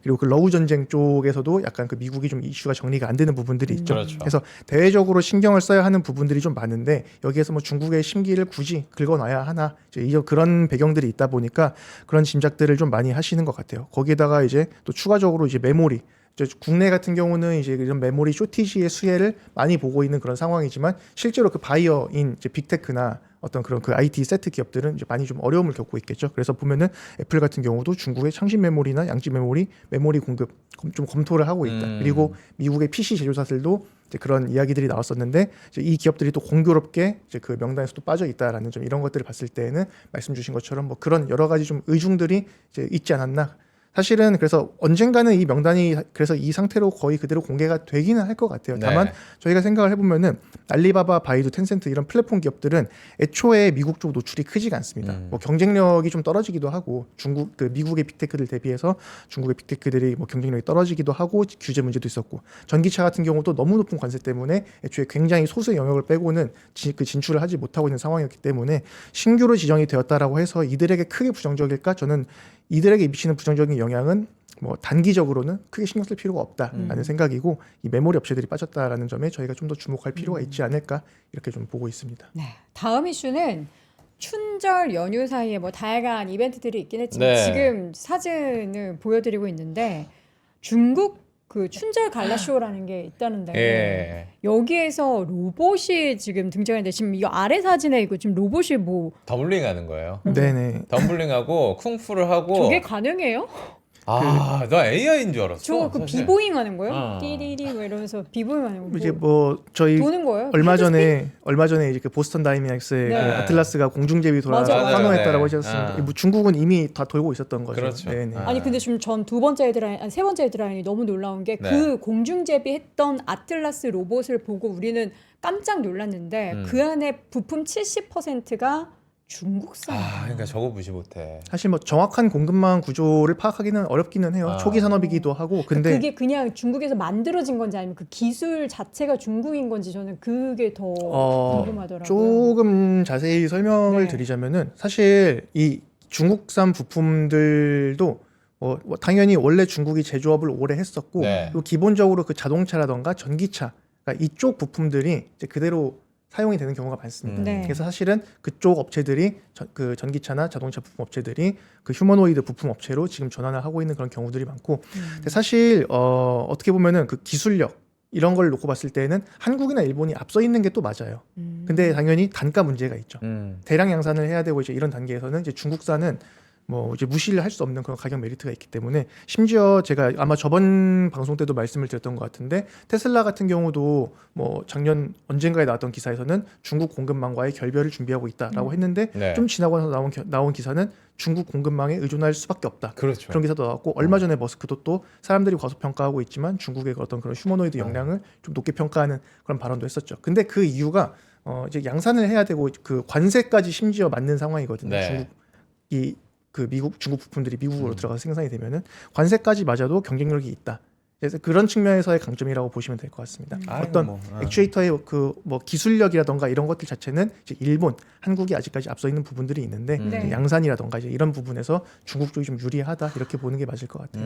그리고 그 러우 전쟁 쪽에서도 약간 그 미국이 좀 이슈가 정리가 안 되는 부분들이 있죠. 그렇죠. 그래서 대외적으로 신경을 써야 하는 부분들이 좀 많은데 여기에서 뭐 중국의 심기를 굳이 긁어놔야 하나 이제 그런 배경들이 있다 보니까 그런 짐작들을 좀 많이 하시는 것 같아요. 거기에다가 이제 또 추가적으로 이제 메모리 국내 같은 경우는 이제 이런 메모리 쇼티지의 수혜를 많이 보고 있는 그런 상황이지만 실제로 그 바이어인 이제 빅테크나 어떤 그런 그 IT 세트 기업들은 이제 많이 좀 어려움을 겪고 있겠죠. 그래서 보면은 애플 같은 경우도 중국의 창신 메모리나 양지 메모리 공급 좀 검토를 하고 있다. 그리고 미국의 PC 제조사들도 이제 그런 이야기들이 나왔었는데 이제 이 기업들이 또 공교롭게 이제 그 명단에서도 빠져 있다라는 좀 이런 것들을 봤을 때는 말씀 주신 것처럼 뭐 그런 여러 가지 좀 의중들이 이제 있지 않았나. 사실은 그래서 언젠가는 이 명단이 그래서 이 상태로 거의 그대로 공개가 되기는 할 것 같아요. 다만 네. 저희가 생각을 해보면은 알리바바, 바이두, 텐센트 이런 플랫폼 기업들은 애초에 미국 쪽 노출이 크지가 않습니다. 뭐 경쟁력이 좀 떨어지기도 하고 중국 그 미국의 빅테크들 대비해서 중국의 빅테크들이 뭐 경쟁력이 떨어지기도 하고 규제 문제도 있었고 전기차 같은 경우도 너무 높은 관세 때문에 애초에 굉장히 소수의 영역을 빼고는 그 진출을 하지 못하고 있는 상황이었기 때문에 신규로 지정이 되었다라고 해서 이들에게 크게 부정적일까? 저는 이들에게 미치는 부정적인 영향은 뭐 단기적으로는 크게 신경 쓸 필요가 없다라는 생각이고 이 메모리 업체들이 빠졌다라는 점에 저희가 좀 더 주목할 필요가 있지 않을까 이렇게 좀 보고 있습니다. 네. 다음 이슈는 춘절 연휴 사이에 뭐 다양한 이벤트들이 있긴 했지만 네. 지금 사진을 보여드리고 있는데 중국 그 춘절 갈라쇼라는 게 있다는데 예. 여기에서 로봇이 지금 등장했는데 지금 이 아래 사진에 이거 지금 로봇이 뭐 덤블링하는 거예요. 네네. 덤블링하고 쿵푸를 하고 저게 가능해요? 아, 나 AI인 줄 알았어. 저거 그 사실. 비보잉 하는 거예요? 어. 띠리리 뭐 이러면서 비보잉 하는 거. 이제 뭐 저희 도는 거예요? 얼마 전에 이제 그 보스턴 다이내믹스의 네. 그 아틀라스가 공중제비 맞아, 맞아. 환호했다라고 네. 하셨습니다. 아. 뭐 중국은 이미 다 돌고 있었던 거죠. 그렇죠. 네네. 아. 아니 근데 지금 전 두 번째 헤드라인, 아니 세 번째 헤드라인이 너무 놀라운 게 그 네. 공중제비했던 아틀라스 로봇을 보고 우리는 깜짝 놀랐는데 그 안에 부품 70%가 중국산. 아, 그러니까 저거 무시 못해. 사실 뭐 정확한 공급망 구조를 파악하기는 어렵기는 해요. 아. 초기 산업이기도 하고 근데 그게 그냥 중국에서 만들어진 건지 아니면 그 기술 자체가 중국인 건지 저는 그게 더 궁금하더라고요. 조금 자세히 설명을 네. 드리자면은 사실 이 중국산 부품들도 뭐 당연히 원래 중국이 제조업을 오래 했었고 네. 그리고 기본적으로 그 자동차라던가 전기차 그러니까 이쪽 부품들이 이제 그대로 사용이 되는 경우가 많습니다. 네. 그래서 사실은 그쪽 업체들이 그 전기차나 자동차 부품 업체들이 그 휴머노이드 부품 업체로 지금 전환을 하고 있는 그런 경우들이 많고 근데 사실 어떻게 보면은 그 기술력 이런 걸 놓고 봤을 때는 한국이나 일본이 앞서 있는 게 또 맞아요. 근데 당연히 단가 문제가 있죠. 대량 양산을 해야 되고 이제 이런 단계에서는 이제 중국산은 뭐 이제 무시를 할 수 없는 그런 가격 메리트가 있기 때문에 심지어 제가 아마 저번 방송 때도 말씀을 드렸던 것 같은데 테슬라 같은 경우도 뭐 작년 언젠가에 나왔던 기사에서는 중국 공급망과의 결별을 준비하고 있다라고 했는데 네. 좀 지나고 나서 나온 기사는 중국 공급망에 의존할 수밖에 없다. 그렇죠. 그런 기사도 나왔고 얼마 전에 머스크도 또 사람들이 과소평가하고 있지만 중국의 어떤 그런 휴머노이드 역량을 좀 높게 평가하는 그런 발언도 했었죠. 근데 그 이유가 이제 양산을 해야 되고 그 관세까지 심지어 맞는 상황이거든요. 네. 중국이 그 중국 부품들이 미국으로 들어가서 생산이 되면은 관세까지 맞아도 경쟁력이 있다. 그래서 그런 측면에서의 강점이라고 보시면 될 것 같습니다. 어떤 액추에이터의 그 뭐 기술력이라던가 이런 것들 자체는 이제 일본, 한국이 아직까지 앞서 있는 부분들이 있는데 네. 양산이라던가 이제 이런 부분에서 중국 쪽이 좀 유리하다 이렇게 보는 게 맞을 것 같아요.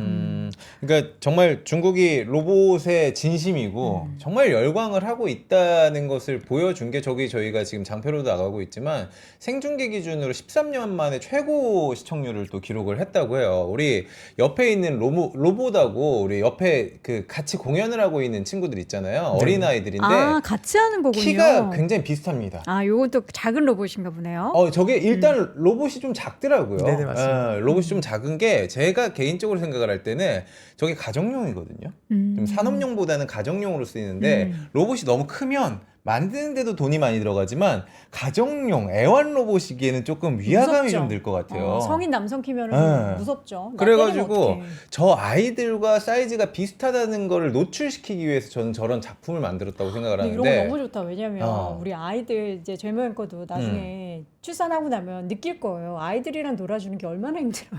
그러니까 정말 중국이 로봇의 진심이고 정말 열광을 하고 있다는 것을 보여준 게 저희가 지금 장표로도 나가고 있지만 생중계 기준으로 13년 만에 최고 시청률을 또 기록을 했다고 해요. 우리 옆에 있는 로봇하고 우리 옆에 그 같이 공연을 하고 있는 친구들 있잖아요. 어린 아이들인데 아, 같이 하는 거군요. 키가 굉장히 비슷합니다. 아, 요건 또 작은 로봇인가 보네요. 저게 일단 로봇이 좀 작더라고요. 네네, 맞습니다. 로봇이 좀 작은 게 제가 개인적으로 생각을 할 때는 저게 가정용이거든요. 좀 산업용보다는 가정용으로 쓰이는데 로봇이 너무 크면 만드는데도 돈이 많이 들어가지만 가정용 애완 로봇이기에는 조금 위화감이 무섭죠. 좀 들 것 같아요. 성인 남성 키면은 네. 무섭죠. 나 때리면 그래가지고 어떡해. 저 아이들과 사이즈가 비슷하다는 거를 노출시키기 위해서 저는 저런 작품을 만들었다고 생각을 근데 하는데 이런 거 너무 좋다. 왜냐면 우리 아이들 이제 저희 모양 거도 나중에 출산하고 나면 느낄 거예요. 아이들이랑 놀아주는 게 얼마나 힘들어.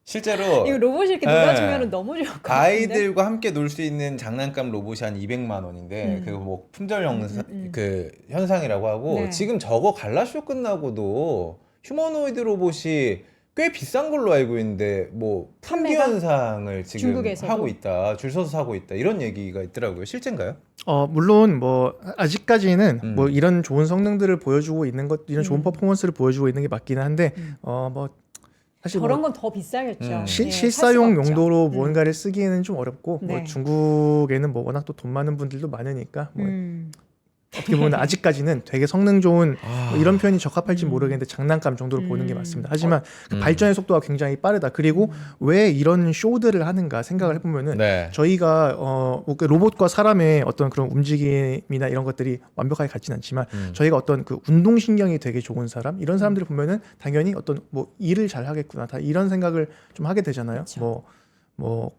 실제로 이거 로봇이 이렇게 네. 놀아주면 너무 좋을 것 같은데. 아이들과 함께 놀 수 있는 장난감 로봇이 한 200만 원인데 그 뭐 품절 그 현상이라고 하고 네. 지금 저거 갈라쇼 끝나고도 휴머노이드 로봇이 꽤 비싼 걸로 알고 있는데 뭐 품귀 판매가? 현상을 지금 중국에서도? 하고 있다, 줄 서서 사고 있다 이런 얘기가 있더라고요. 실제인가요? 물론 뭐 아직까지는 뭐 음. 이런 좋은 성능들을 보여주고 있는 것, 이런 좋은 퍼포먼스를 보여주고 있는 게 맞기는 한데 뭐 사실 저런 뭐 건 더 비싸겠죠. 예, 실사용 살 수가 없죠. 용도로 뭔가를 쓰기에는 좀 어렵고 네. 뭐 중국에는 뭐 워낙 또 돈 많은 분들도 많으니까 뭐 어떻게 보면 아직까지는 되게 성능 좋은 뭐 이런 표현이 적합할지 모르겠는데 장난감 정도로 보는 게 맞습니다. 하지만 그 발전의 속도가 굉장히 빠르다. 그리고 왜 이런 쇼들을 하는가 생각을 해보면은 네. 저희가 그 로봇과 사람의 어떤 그런 움직임이나 이런 것들이 완벽하게 같지는 않지만 저희가 어떤 그 운동신경이 되게 좋은 사람 이런 사람들을 보면은 당연히 어떤 뭐 일을 잘 하겠구나 다 이런 생각을 좀 하게 되잖아요. 그렇죠. 뭐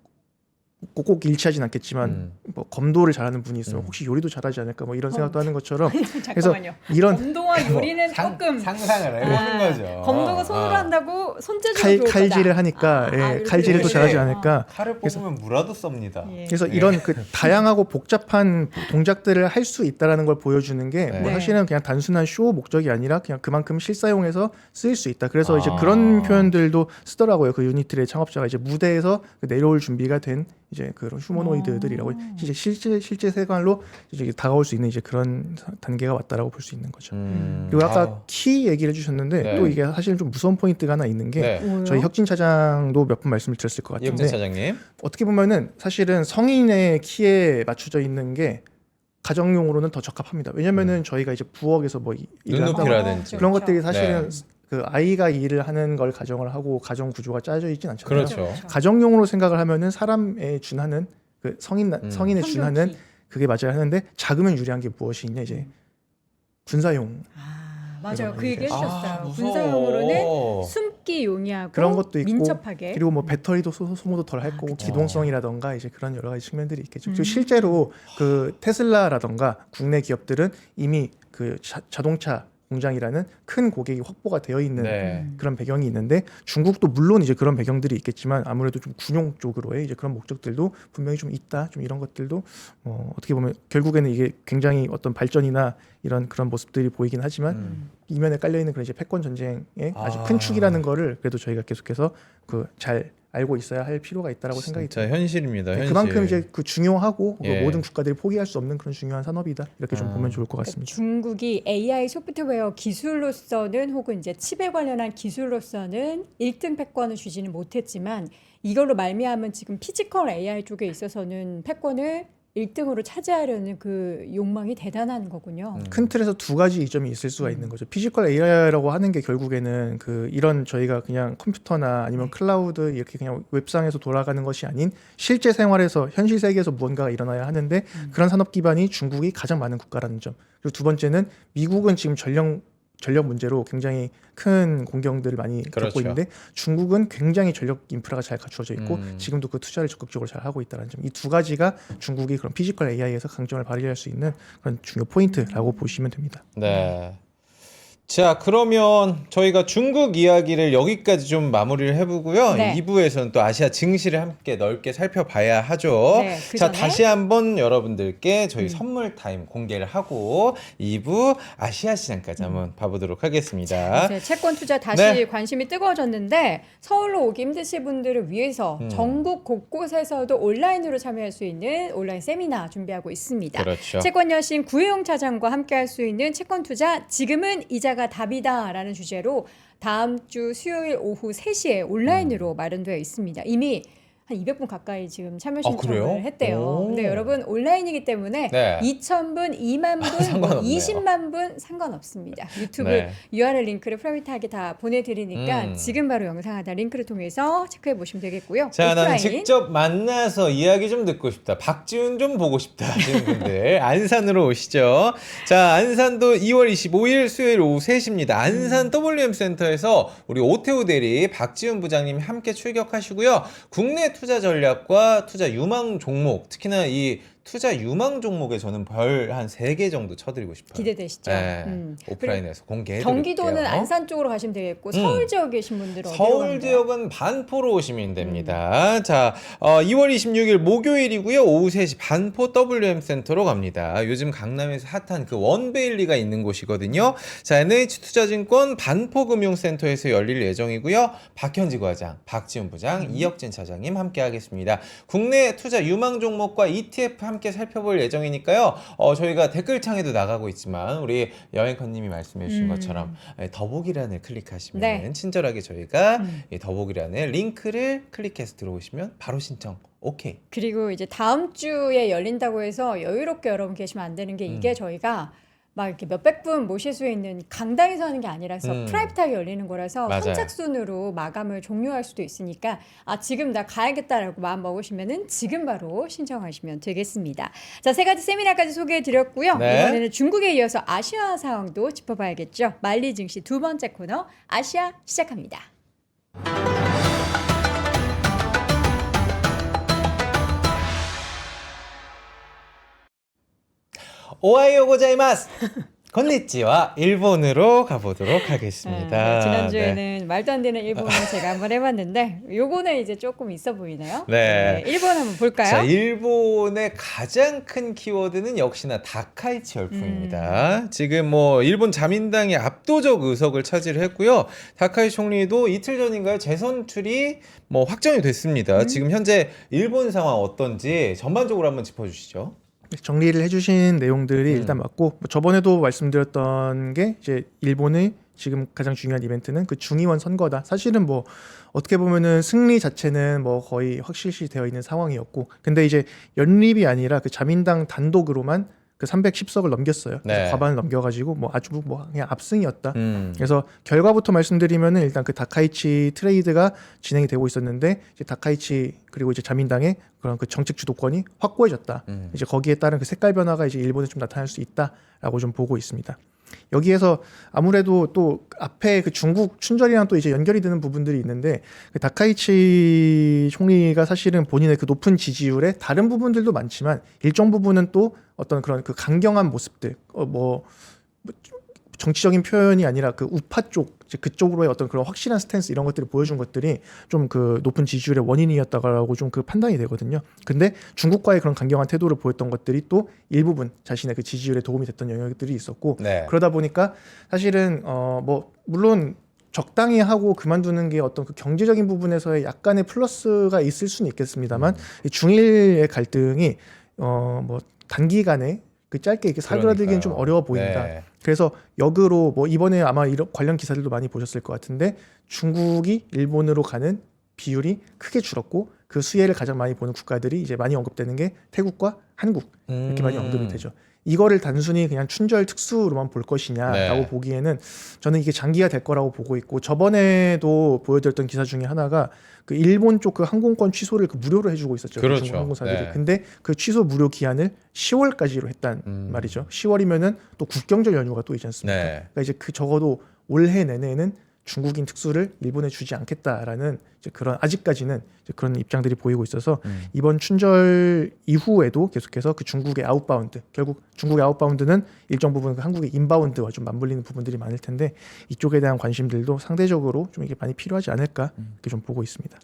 꼭 일치하진 않겠지만 뭐 검도를 잘하는 분이 있으면 혹시 요리도 잘하지 않을까 뭐 이런 생각도 하는 것처럼 잠깐만요. 이런 검도와 요리는 조금 상상을 해보는 거죠. 검도가 손으로 한다고 손재주가 좋을 칼질을 거다. 하니까 이렇게 칼질을 또 되게- 잘하지 않을까. 칼을 뽑으면 무라도 썹니다. 예. 그래서 이런 그 다양하고 복잡한 동작들을 할 수 있다라는 걸 보여주는 게 뭐 네. 사실은 그냥 단순한 쇼 목적이 아니라 그냥 그만큼 실사용해서 쓰일 수 있다. 그래서 이제 그런 표현들도 쓰더라고요. 그 유니트의 창업자가 이제 무대에서 내려올 준비가 된 이제 그런 휴머노이드들이라고 이제 실제 세관로 이제 다가올 수 있는 이제 그런 단계가 왔다라고 볼 수 있는 거죠. 그리고 아까 키 얘기를 해주셨는데 네. 또 이게 사실은 좀 무서운 포인트가 하나 있는 게 네. 뭐요? 저희 혁진 차장도 몇 번 말씀을 드렸을 것 이영재 같은데 차장님. 어떻게 보면은 사실은 성인의 키에 맞춰져 있는 게 가정용으로는 더 적합합니다. 왜냐면은 저희가 이제 부엌에서 뭐 일을 한다고 눈높이라든지. 그런 그렇죠. 것들이 사실은 그 아이가 일을 하는 걸 가정을 하고 가정 구조가 짜져 있진 않잖아요. 그렇죠. 가정용으로 생각을 하면은 사람에 준하는 그 성인에 준하는 성병키. 그게 맞아야 하는데 작으면 유리한 게 무엇이 있냐 이제 군사용 맞아요. 그 얘기 아, 해주셨어요. 무서워. 군사용으로는 숨기 용이하고 그런 것도 있고 민첩하게. 그리고 뭐 배터리도 소모도 덜 할 거고 그쵸. 기동성이라던가 이제 그런 여러 가지 측면들이 있겠죠. 그리고 실제로 그 테슬라라던가 국내 기업들은 이미 그 자동차 공장이라는 큰 고객이 확보가 되어 있는 네. 그런 배경이 있는데 중국도 물론 이제 그런 배경들이 있겠지만 아무래도 좀 군용 쪽으로의 이제 그런 목적들도 분명히 좀 있다. 좀 이런 것들도 어떻게 보면 결국에는 이게 굉장히 어떤 발전이나 이런 그런 모습들이 보이긴 하지만 이면에 깔려 있는 그런 이제 패권 전쟁의 아주 큰 축이라는 거를 그래도 저희가 계속해서 그 잘 알고 있어야 할 필요가 있다라고 생각이 진짜 듭니다. 현실입니다. 현실. 그만큼 이제 그 중요하고 그 예. 모든 국가들이 포기할 수 없는 그런 중요한 산업이다 이렇게 좀 보면 좋을 것 같습니다. 중국이 AI 소프트웨어 기술로서는 혹은 이제 칩에 관련한 기술로서는 1등 패권을 주지는 못했지만 이걸로 말미암은 지금 피지컬 AI 쪽에 있어서는 패권을 1등으로 차지하려는 그 욕망이 대단한 거군요. 큰 틀에서 두 가지 이점이 있을 수가 있는 거죠. 피지컬 AI라고 하는 게 결국에는 그 이런 저희가 그냥 컴퓨터나 아니면 클라우드 이렇게 그냥 웹상에서 돌아가는 것이 아닌 실제 생활에서 현실 세계에서 무언가가 일어나야 하는데 그런 산업 기반이 중국이 가장 많은 국가라는 점. 그리고 두 번째는 미국은 지금 전력 문제로 굉장히 큰 공경들을 많이 그렇죠. 겪고 있는데 중국은 굉장히 전력 인프라가 잘 갖추어져 있고 지금도 그 투자를 적극적으로 잘 하고 있다는 점. 이 두 가지가 중국이 그런 피지컬 AI에서 강점을 발휘할 수 있는 그런 중요 포인트라고 보시면 됩니다. 네. 자, 그러면 저희가 중국 이야기를 여기까지 좀 마무리를 해보고요. 네. 2부에서는 또 아시아 증시를 함께 넓게 살펴봐야 하죠. 네, 그 자, 전에 다시 한번 여러분들께 저희 선물 타임 공개를 하고 2부 아시아 시장까지 한번 봐보도록 하겠습니다. 이제 채권 투자 다시 네. 관심이 뜨거워졌는데 서울로 오기 힘드신 분들을 위해서 전국 곳곳에서도 온라인으로 참여할 수 있는 온라인 세미나 준비하고 있습니다. 그렇죠. 채권 여신 구혜영 차장과 함께할 수 있는 채권 투자 지금은 이자가 답이다라는 주제로 다음 주 수요일 오후 3시에 온라인으로 마련되어 있습니다. 이미 한 200분 가까이 지금 참여 그래요? 신청을 했대요. 오. 근데 여러분 온라인이기 때문에 네. 2,000분, 2만 분, 뭐 상관없네요. 20만 분 상관없습니다. 유튜브 네. URL 링크를 프라이빗하게 다 보내드리니까 음. 지금 바로 영상 하단 링크를 통해서 체크해 보시면 되겠고요. 자, 나는 오프라인. 직접 만나서 이야기 좀 듣고 싶다. 박지훈 좀 보고 싶다 하시는 분들 안산으로 오시죠. 자, 안산도 2월 25일 수요일 오후 3시입니다. 안산 WM 센터에서 우리 오태우 대리 박지훈 부장님이 함께 출격하시고요. 국내 투자 전략과 투자 유망 종목, 특히나 이 투자 유망 종목에 저는 별 한 3개 정도 쳐드리고 싶어요. 기대되시죠? 네, 그리고 오프라인에서 공개해 경기도는 드릴게요. 안산 쪽으로 가시면 되겠고 서울 지역에 계신 분들은 어디로 서울 가면 돼요? 지역은 반포로 오시면 됩니다. 자, 2월 26일 목요일이고요. 오후 3시 반포 WM 센터로 갑니다. 요즘 강남에서 핫한 그 원베일리가 있는 곳이거든요. 자, NH투자증권 반포금융센터에서 열릴 예정이고요. 박현지 과장, 박지훈 부장, 이혁진 차장님 함께 하겠습니다. 국내 투자 유망 종목과 ETF 함께 살펴볼 예정이니까요. 저희가 댓글창에도 나가고 있지만 우리 여행커님이 말씀해 주신 것처럼 더보기란을 클릭하시면 네. 친절하게 저희가 이 더보기란에 링크를 클릭해서 들어오시면 바로 신청 오케이. 그리고 이제 다음 주에 열린다고 해서 여유롭게 여러분 계시면 안 되는 게 이게 저희가 막 이렇게 몇백 분 모실 수 있는 강당에서 하는 게 아니라서 프라이빗하게 열리는 거라서 맞아요. 선착순으로 마감을 종료할 수도 있으니까 지금 나 가야겠다라고 마음 먹으시면은 지금 바로 신청하시면 되겠습니다. 자, 3가지 세미나까지 소개해 드렸고요. 네. 이번에는 중국에 이어서 아시아 상황도 짚어봐야겠죠. 만리 증시 두 번째 코너 아시아 시작합니다. 오하이오 고자이마스. 건니치와 일본으로 가보도록 하겠습니다. 네, 지난주에는 말도 안 되는 일본을 제가 한번 해봤는데 요거는 이제 조금 있어 보이네요. 네. 일본 한번 볼까요? 자, 일본의 가장 큰 키워드는 역시나 다카이치 열풍입니다. 지금 뭐 일본 자민당이 압도적 의석을 차지를 했고요. 다카이치 총리도 이틀 전인가요? 재선출이 뭐 확정이 됐습니다. 지금 현재 일본 상황 어떤지 전반적으로 한번 짚어주시죠. 정리를 해주신 내용들이 일단 맞고 뭐 저번에도 말씀드렸던 게 이제 일본의 지금 가장 중요한 이벤트는 그 중의원 선거다. 사실은 뭐 어떻게 보면은 승리 자체는 뭐 거의 확실시 되어 있는 상황이었고, 근데 이제 연립이 아니라 그 자민당 단독으로만 그 310석을 넘겼어요. 그래서 네. 과반을 넘겨가지고 뭐 아주 뭐 그냥 압승이었다. 음. 그래서 결과부터 말씀드리면은 일단 그 다카이치 트레이드가 진행이 되고 있었는데 이제 다카이치 그리고 이제 자민당의 그런 그 정책 주도권이 확고해졌다. 이제 거기에 따른 그 색깔 변화가 이제 일본에 좀 나타날 수 있다라고 좀 보고 있습니다. 여기에서 아무래도 또 앞에 그 중국 춘절이랑 또 이제 연결이 되는 부분들이 있는데 그 다카이치 총리가 사실은 본인의 그 높은 지지율에 다른 부분들도 많지만 일정 부분은 또 어떤 그런 그 강경한 모습들 뭐 정치적인 표현이 아니라 그 우파 쪽 이제 그쪽으로의 어떤 그런 확실한 스탠스 이런 것들을 보여준 것들이 좀 그 높은 지지율의 원인이었다고 좀 그 판단이 되거든요. 근데 중국과의 그런 강경한 태도를 보였던 것들이 또 일부분 자신의 그 지지율에 도움이 됐던 영역들이 있었고 네. 그러다 보니까 사실은 뭐 물론 적당히 하고 그만두는 게 어떤 그 경제적인 부분에서의 약간의 플러스가 있을 수는 있겠습니다만 이 중일의 갈등이 뭐 단기간에 그 짧게 이렇게 사그라들기는 좀 어려워 보인다. 네. 그래서 역으로 뭐 이번에 아마 이런 관련 기사들도 많이 보셨을 것 같은데 중국이 일본으로 가는 비율이 크게 줄었고 그 수혜를 가장 많이 보는 국가들이 이제 많이 언급되는 게 태국과 한국 이렇게 많이 언급이 되죠. 이거를 단순히 그냥 춘절 특수로만 볼 것이냐라고 네. 보기에는 저는 이게 장기가 될 거라고 보고 있고, 저번에도 보여드렸던 기사 중에 하나가 그 일본 쪽 그 항공권 취소를 그 무료로 해주고 있었죠. 그렇죠. 그 중국 항공사들이. 네. 근데 그 취소 무료 기한을 10월까지로 했단 말이죠. 10월이면은 또 국경절 연휴가 또 있지 않습니까? 네. 그러니까 이제 그 적어도 올해 내내는 중국인 특수를 일본에 주지 않겠다라는 이제 그런, 아직까지는 이제 그런 입장들이 보이고 있어서 이번 춘절 이후에도 계속해서 그 중국의 아웃바운드, 결국 중국의 아웃바운드는 일정 부분 그 한국의 인바운드와 좀 맞물리는 부분들이 많을 텐데, 이쪽에 대한 관심들도 상대적으로 좀 이게 많이 필요하지 않을까 이렇게 좀 보고 있습니다.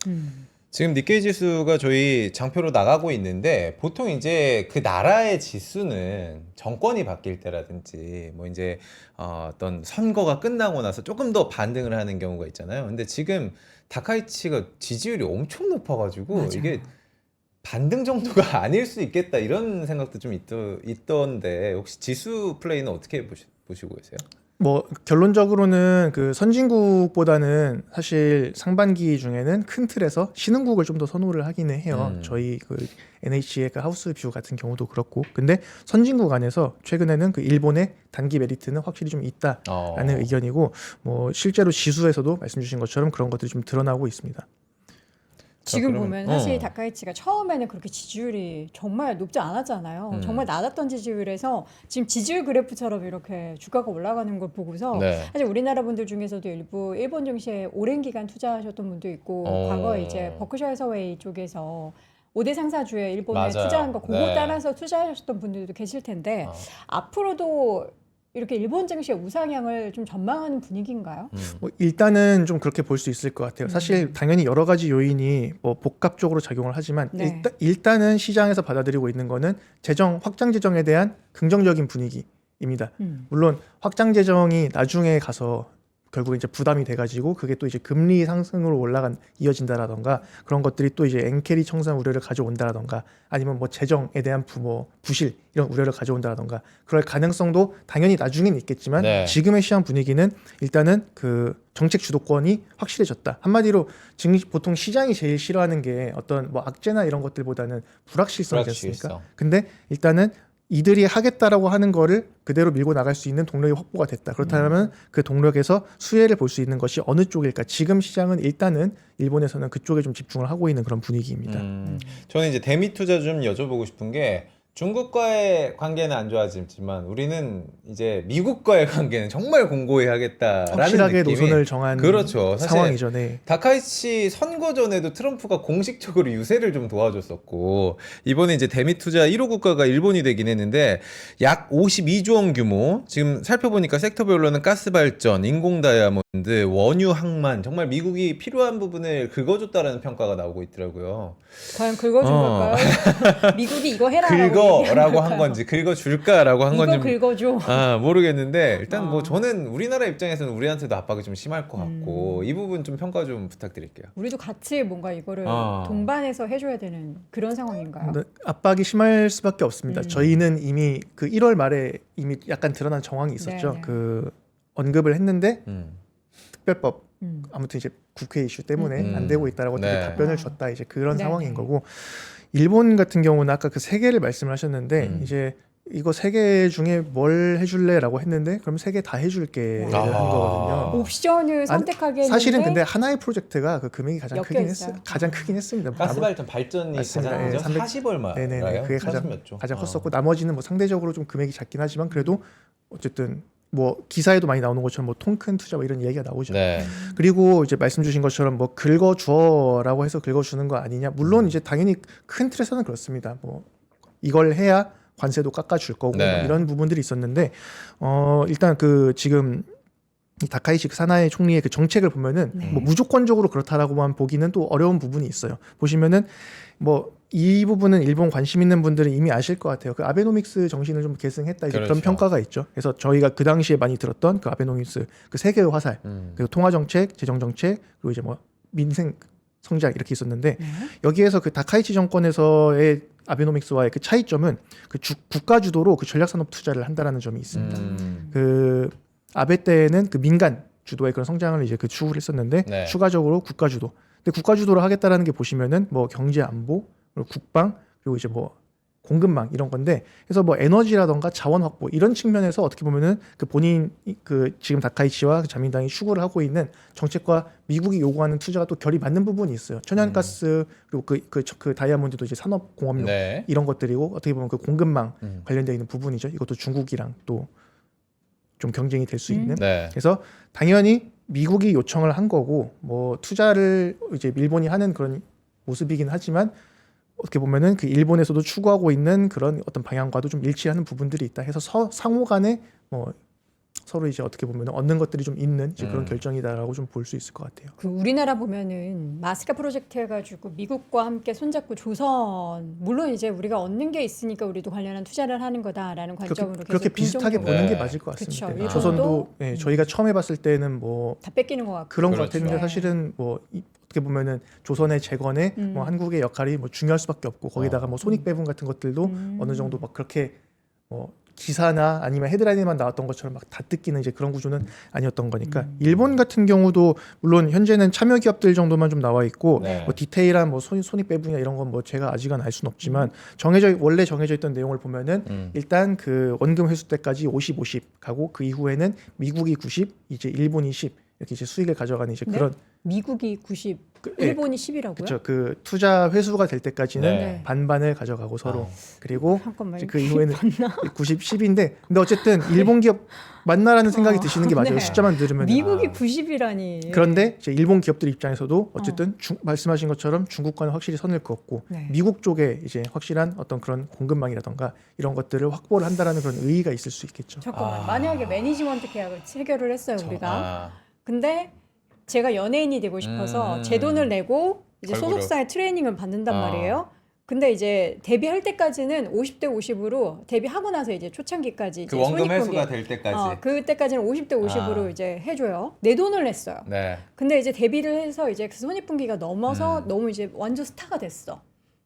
지금 니케이 지수가 저희 장표로 나가고 있는데 보통 이제 그 나라의 지수는 정권이 바뀔 때라든지 뭐 이제 어떤 선거가 끝나고 나서 조금 더 반등을 하는 경우가 있잖아요. 근데 지금 다카이치가 지지율이 엄청 높아가지고 맞아. 이게 반등 정도가 아닐 수 있겠다 이런 생각도 좀 있던데 혹시 지수 플레이는 어떻게 보시고 계세요? 뭐 결론적으로는 그 선진국보다는 사실 상반기 중에는 큰 틀에서 신흥국을 좀 더 선호를 하기는 해요. 저희 그 NH의 그 하우스뷰 같은 경우도 그렇고. 근데 선진국 안에서 최근에는 그 일본의 단기 메리트는 확실히 좀 있다라는 의견이고, 뭐 실제로 지수에서도 말씀 주신 것처럼 그런 것들이 좀 드러나고 있습니다. 지금 그러면- 보면 사실 다카이치가 처음에는 그렇게 지지율이 정말 높지 않았잖아요. 정말 낮았던 지지율에서 지금 지지율 그래프처럼 이렇게 주가가 올라가는 걸 보고서 네. 사실 우리나라 분들 중에서도 일부 일본 증시에 오랜 기간 투자하셨던 분도 있고, 과거에 이제 버크셔 서웨이 쪽에서 5대 상사주에 일본에 맞아요. 투자한 거 그거 네. 따라서 투자하셨던 분들도 계실 텐데 앞으로도 이렇게 일본 증시의 우상향을 좀 전망하는 분위기인가요? 뭐 일단은 좀 그렇게 볼 수 있을 것 같아요. 사실 당연히 여러 가지 요인이 뭐 복합적으로 작용을 하지만 네. 일단은 시장에서 받아들이고 있는 거는 확장 재정에 대한 긍정적인 분위기입니다. 물론 확장 재정이 나중에 가서 결국 이제 부담이 돼가지고 그게 또 이제 금리 상승으로 이어진다라던가 그런 것들이 또 이제 엔캐리 청산 우려를 가져온다라던가 아니면 뭐 재정에 대한 부실 이런 우려를 가져온다라던가 그럴 가능성도 당연히 나중에는 있겠지만 네. 지금의 시장 분위기는 일단은 그 정책 주도권이 확실해졌다. 한마디로 보통 시장이 제일 싫어하는 게 어떤 뭐 악재나 이런 것들보다는 불확실성이지 않습니까? 불확실성. 근데 일단은 이들이 하겠다라고 하는 거를 그대로 밀고 나갈 수 있는 동력이 확보가 됐다. 그렇다면 그 동력에서 수혜를 볼 수 있는 것이 어느 쪽일까? 지금 시장은 일단은 일본에서는 그쪽에 좀 집중을 하고 있는 그런 분위기입니다. 저는 이제 대미 투자 좀 여쭤보고 싶은 게 중국과의 관계는 안 좋아지지만 우리는 이제 미국과의 관계는 정말 공고히 하겠다라는 확실하게 느낌이 노선을 정한 그렇죠. 사실 상황이죠. 네. 다카이치 선거 전에도 트럼프가 공식적으로 유세를 좀 도와줬었고 이번에 이제 대미 투자 1호 국가가 일본이 되긴 했는데 약 52조 원 규모 지금 살펴보니까 섹터별로는 가스 발전, 인공 다이아몬드, 원유 항만 정말 미국이 필요한 부분을 긁어줬다라는 평가가 나오고 있더라고요. 과연 긁어준 걸까요? 미국이 이거 해라라고 긁어라고 한 건지 긁어줄까라고 한 건지 이거 긁어줘. 모르겠는데 일단 뭐 저는 우리나라 입장에서는 우리한테도 압박이 좀 심할 것 같고 이 부분 좀 평가 좀 부탁드릴게요. 우리도 같이 뭔가 이거를 어. 동반해서 해줘야 되는 그런 상황인가요? 근데 압박이 심할 수밖에 없습니다. 저희는 이미 그 1월 말에 이미 약간 드러난 정황이 있었죠. 네. 그 언급을 했는데 특별법 음. 아무튼 이제 국회 이슈 때문에 안 음. 되고 있다라고 네. 답변을 줬다. 이제 그런 네, 상황인 네. 거고 일본 같은 경우는 아까 그 세 개를 말씀을 하셨는데 이제 이거 세 개 중에 뭘 해줄래라고 했는데 그럼 세 개 다 해줄게를 아. 한 거거든요. 옵션을 선택하게 했는데 사실은 근데 하나의 프로젝트가 그 금액이 가장 엮여 크긴 있어요. 했어요. 가장 크긴 했습니다. 가스 발전 발전이 맞습니다. 가장 예, 40 얼마예요? 네네네. 그게 가장 컸었고 나머지는 뭐 상대적으로 좀 금액이 작긴 하지만 그래도 어쨌든 뭐 기사에도 많이 나오는 것처럼 뭐 통큰 투자 뭐 이런 얘기가 나오죠. 네. 그리고 이제 말씀 주신 것처럼 뭐 긁어주어라고 해서 긁어주는 거 아니냐. 물론 이제 당연히 큰 틀에서는 그렇습니다. 뭐 이걸 해야 관세도 깎아줄 거고 네. 뭐 이런 부분들이 있었는데 일단 그 지금 이 다카이치 사나이 총리의 그 정책을 보면은 네. 뭐 무조건적으로 그렇다라고만 보기는 또 어려운 부분이 있어요. 보시면은 뭐 이 부분은 일본 관심 있는 분들은 이미 아실 것 같아요. 그 아베노믹스 정신을 좀 계승했다 이제 그렇죠. 그런 평가가 있죠. 그래서 저희가 그 당시에 많이 들었던 그 아베노믹스 그 세계의 화살, 그리고 통화 정책, 재정 정책, 그리고 이제 뭐 민생 성장 이렇게 있었는데 네. 여기에서 그 다카이치 정권에서의 아베노믹스와의 그 차이점은 그 국가 주도로 그 전략산업 투자를 한다라는 점이 있습니다. 그 아베 때는 그 민간 주도의 그런 성장을 이제 그 추구를 했었는데 네. 추가적으로 국가 주도. 근데 국가 주도를 하겠다라는 게 보시면은 뭐 경제 안보, 그리고 국방, 그리고 이제 뭐 공급망 이런 건데, 그래서 뭐 에너지라던가 자원 확보 이런 측면에서 어떻게 보면은 그 본인 그 지금 다카이치와 그 자민당이 추구를 하고 있는 정책과 미국이 요구하는 투자가 또 결이 맞는 부분이 있어요. 천연가스 그리고 그 다이아몬드도 이제 산업공업용 네. 이런 것들이고, 어떻게 보면 그 공급망 관련되어 있는 부분이죠. 이것도 중국이랑 또 좀 경쟁이 될 수 있는. 네. 그래서 당연히 미국이 요청을 한 거고, 뭐 투자를 이제 일본이 하는 그런 모습이긴 하지만, 어떻게 보면은 그 일본에서도 추구하고 있는 그런 어떤 방향과도 좀 일치하는 부분들이 있다 해서 상호간에 뭐 서로 이제 어떻게 보면 얻는 것들이 좀 있는 이제 그런 결정이다라고 좀 볼 수 있을 것 같아요. 그 우리나라 보면은 마스카 프로젝트 해가지고 미국과 함께 손잡고 조선, 물론 이제 우리가 얻는 게 있으니까 우리도 관련한 투자를 하는 거다라는 관점으로 그렇게 계속 비슷하게 긍정적으로 보는 게 네. 맞을 것 같습니다. 그쵸. 조선도 저희가 처음 해봤을 때는 뭐 다 뺏기는 것 같고 그런 것 그렇죠. 같았는데, 네. 사실은 뭐 어떻게 보면은 조선의 재건에 뭐 한국의 역할이 뭐 중요할 수밖에 없고, 거기다가 뭐 손익배분 같은 것들도 어느 정도 막 그렇게 뭐 기사나 아니면 헤드라인에만 나왔던 것처럼 막 다 뜯기는 이제 그런 구조는 아니었던 거니까. 일본 같은 경우도 물론 현재는 참여 기업들 정도만 좀 나와 있고, 네. 뭐 디테일한 뭐 손익배분이나 이런 건 뭐 제가 아직은 알 수는 없지만, 원래 정해져 있던 내용을 보면은 일단 그 원금 회수 때까지 50-50 가고, 그 이후에는 미국이 90, 이제 일본이 10 이렇게 이제 수익을 가져가는 이제 네? 그런 미국이 90, 예, 일본이 10이라고요? 그렇죠. 그 투자 회수가 될 때까지는 네. 반반을 가져가고 서로. 아. 그리고 잠깐만. 이제 그 이후에는 90, 10인데, 근데 어쨌든 일본 기업 맞나라는 생각이 드시는 게 맞아요. 네. 숫자만 들으면. 미국이 아. 90이라니. 그런데 이제 일본 기업들 입장에서도 어쨌든 말씀하신 것처럼 중국과는 확실히 선을 그었고, 네. 미국 쪽에 이제 확실한 어떤 그런 공급망이라던가 이런 것들을 확보를 한다라는 그런 의의가 있을 수 있겠죠. 잠깐만. 아. 만약에 매니지먼트 계약을 체결을 했어요, 우리가. 아. 근데 제가 연예인이 되고 싶어서 제 돈을 내고 이제 걸그룹. 소속사의 트레이닝을 받는단 아. 말이에요. 근데 이제 데뷔할 때까지는 50대 50으로 데뷔하고 나서 이제 초창기까지 이제 그 원금 손익분기. 회수가 될 때까지. 그때까지는 50대 50으로 아. 이제 해줘요. 내 돈을 냈어요. 네. 근데 이제 데뷔를 해서 이제 그 손익분기가 넘어서 너무 이제 완전 스타가 됐어.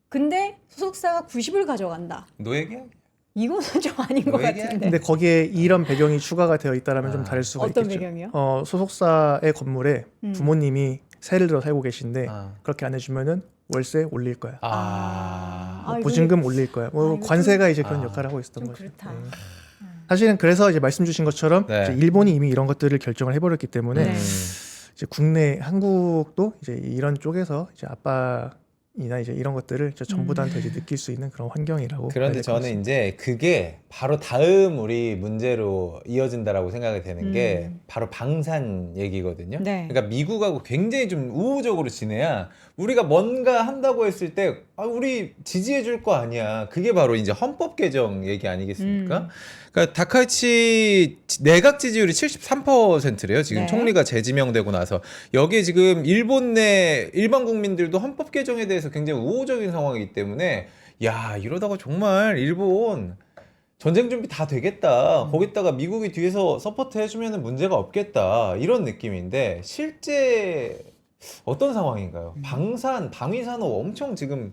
근데 소속사가 90을 가져간다. 노예계약? 이거는 좀 아닌 것 왜 이게? 같은데. 근데 거기에 이런 배경이 추가가 되어 있다라면 좀 다를 수가 어떤 있겠죠. 배경이요? 소속사의 건물에 부모님이 세를 들어 살고 계신데, 아. 그렇게 안 해주면은 월세 올릴 거야. 아. 아, 이거 보증금 올릴 거야. 뭐 이거 관세가 이제 그런 아. 역할을 하고 있었던 좀 거죠. 그렇다. 네. 사실은 그래서 이제 말씀 주신 것처럼 네. 이제 일본이 이미 이런 것들을 결정을 해버렸기 때문에 네. 이제 국내 한국도 이제 이런 쪽에서 이제 압박이나 이제 이런 것들을 이제 전부다한테 이제 느낄 수 있는 그런 환경이라고. 봐야 그런데 될것 저는 같습니다. 이제 그게 바로 다음 우리 문제로 이어진다라고 생각이 되는 게 바로 방산 얘기거든요. 네. 그러니까 미국하고 굉장히 좀 우호적으로 지내야 우리가 뭔가 한다고 했을 때 우리 지지해 줄 거 아니야. 그게 바로 이제 헌법 개정 얘기 아니겠습니까? 그러니까 다카이치 내각 지지율이 73%래요. 지금 네. 총리가 재지명되고 나서 여기에 지금 일본 내 일반 국민들도 헌법 개정에 대해서 굉장히 우호적인 상황이기 때문에 야 이러다가 정말 일본 전쟁 준비 다 되겠다. 거기다가 미국이 뒤에서 서포트 해주면 문제가 없겠다. 이런 느낌인데 실제 어떤 상황인가요? 방위산업 엄청 지금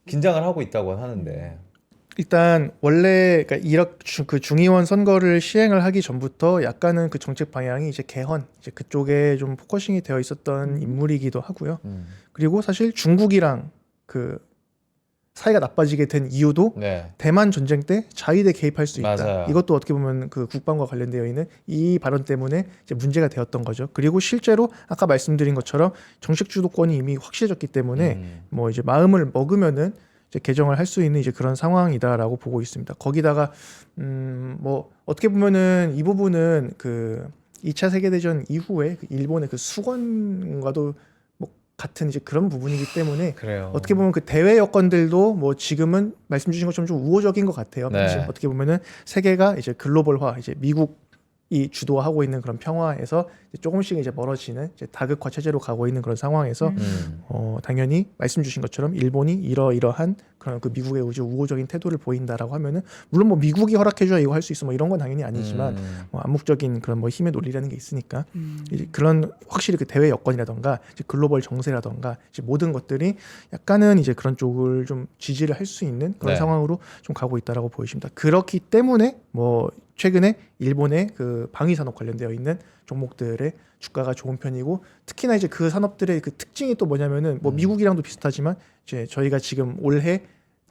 긴장을 하고 있다고 하는데. 일단 원래 그러니까 그 중의원 선거를 시행을 하기 전부터 약간은 그 정책 방향이 이제 개헌 이제 그쪽에 좀 포커싱이 되어 있었던 인물이기도 하고요. 그리고 사실 중국이랑 그 사이가 나빠지게 된 이유도 네. 대만 전쟁 때 자위대 개입할 수 있다. 맞아요. 이것도 어떻게 보면 그 국방과 관련되어 있는 이 발언 때문에 이제 문제가 되었던 거죠. 그리고 실제로 아까 말씀드린 것처럼 정식 주도권이 이미 확실해졌기 때문에 뭐 이제 마음을 먹으면은 이제 개정을 할 수 있는 이제 그런 상황이다라고 보고 있습니다. 거기다가 뭐 어떻게 보면은 이 부분은 그 2차 세계대전 이후에 그 일본의 그 수건과도 뭐 같은 이제 그런 부분이기 때문에 그래요. 어떻게 보면 그 대외 여건들도 뭐 지금은 말씀 주신 것처럼 좀 우호적인 것 같아요. 네. 지금 어떻게 보면은 세계가 이제 글로벌화, 이제 미국이 주도하고 있는 그런 평화에서 이제 조금씩 이제 멀어지는 이제 다극화 체제로 가고 있는 그런 상황에서 당연히 말씀 주신 것처럼 일본이 이러한 그런 그 미국의 우호적인 태도를 보인다라고 하면은 물론 뭐 미국이 허락해줘야 이거 할 수 있어 뭐 이런 건 당연히 아니지만 뭐 암묵적인 그런 뭐 힘의 논리라는 게 있으니까 이제 그런 확실히 그 대외 여건이라던가 이제 글로벌 정세라던가 이제 모든 것들이 약간은 이제 그런 쪽을 좀 지지를 할 수 있는 그런 네. 상황으로 좀 가고 있다라고 보이십니다. 그렇기 때문에 뭐 최근에 일본의 그 방위 산업 관련되어 있는 종목들의 주가가 좋은 편이고 특히나 이제 그 산업들의 그 특징이 또 뭐냐면은 뭐 미국이랑도 비슷하지만 이제 저희가 지금 올해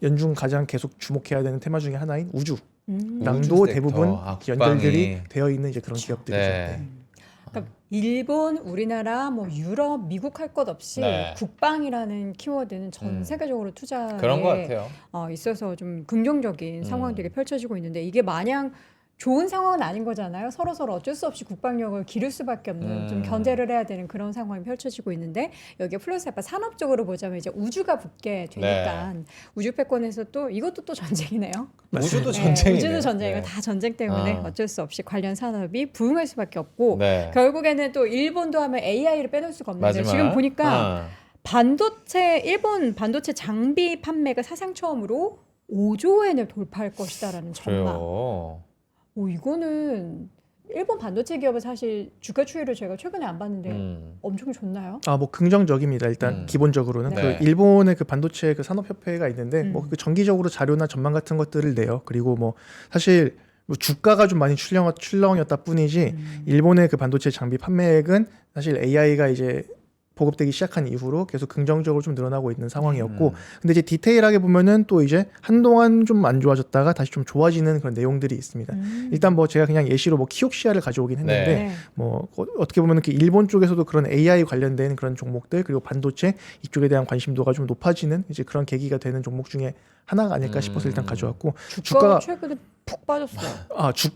연중 가장 계속 주목해야 되는 테마 중에 하나인 우주랑도 우주 대부분 섹터. 연결들이 국방이. 되어 있는 이제 그런 기업들이죠. 네. 그러니까 일본, 우리나라, 뭐 유럽, 미국 할 것 없이 네. 국방이라는 키워드는 전 세계적으로 투자에 그런 것 같아요. 있어서 좀 긍정적인 상황들이 펼쳐지고 있는데 이게 마냥 좋은 상황은 아닌 거잖아요. 서로 어쩔 수 없이 국방력을 기를 수밖에 없는 좀 견제를 해야 되는 그런 상황이 펼쳐지고 있는데 여기에 플러스 알파 산업적으로 보자면 이제 우주가 붙게 되니까 우주 패권에서 또 이것도 또 전쟁이네요. 우주도 네, 전쟁이네요. 우주도 전쟁이고 네. 다 전쟁 때문에 아. 어쩔 수 없이 관련 산업이 부흥할 수밖에 없고 네. 결국에는 또 일본도 하면 AI를 빼놓을 수가 없는데 마지막. 지금 보니까 아. 일본 반도체 장비 판매가 사상 처음으로 5조 엔을 돌파할 것이다라는 전망. 그래요. 이거는 일본 반도체 기업은 사실 주가 추이를 제가 최근에 안 봤는데 음. 엄청 좋나요? 뭐 긍정적입니다. 일단 기본적으로는 네. 그 일본의 그 반도체 그 산업협회가 있는데 음. 뭐 그 정기적으로 자료나 전망 같은 것들을 내요. 그리고 뭐 사실 뭐 주가가 좀 많이 출렁이었다 뿐이지 일본의 그 반도체 장비 판매액은 사실 AI가 이제 보급되기 시작한 이후로 계속 긍정적으로 좀 늘어나고 있는 상황이었고 근데 이제 디테일하게 보면은 또 이제 한동안 좀 안 좋아졌다가 다시 좀 좋아지는 그런 내용들이 있습니다. 일단 뭐 제가 그냥 예시로 뭐 키옥시아를 가져오긴 했는데 네. 뭐 어떻게 보면 그 일본 쪽에서도 그런 AI 관련된 그런 종목들 그리고 반도체 이쪽에 대한 관심도가 좀 높아지는 이제 그런 계기가 되는 종목 중에 하나가 아닐까 싶어서 일단 가져왔고 주가가 최근에 푹 빠졌어요.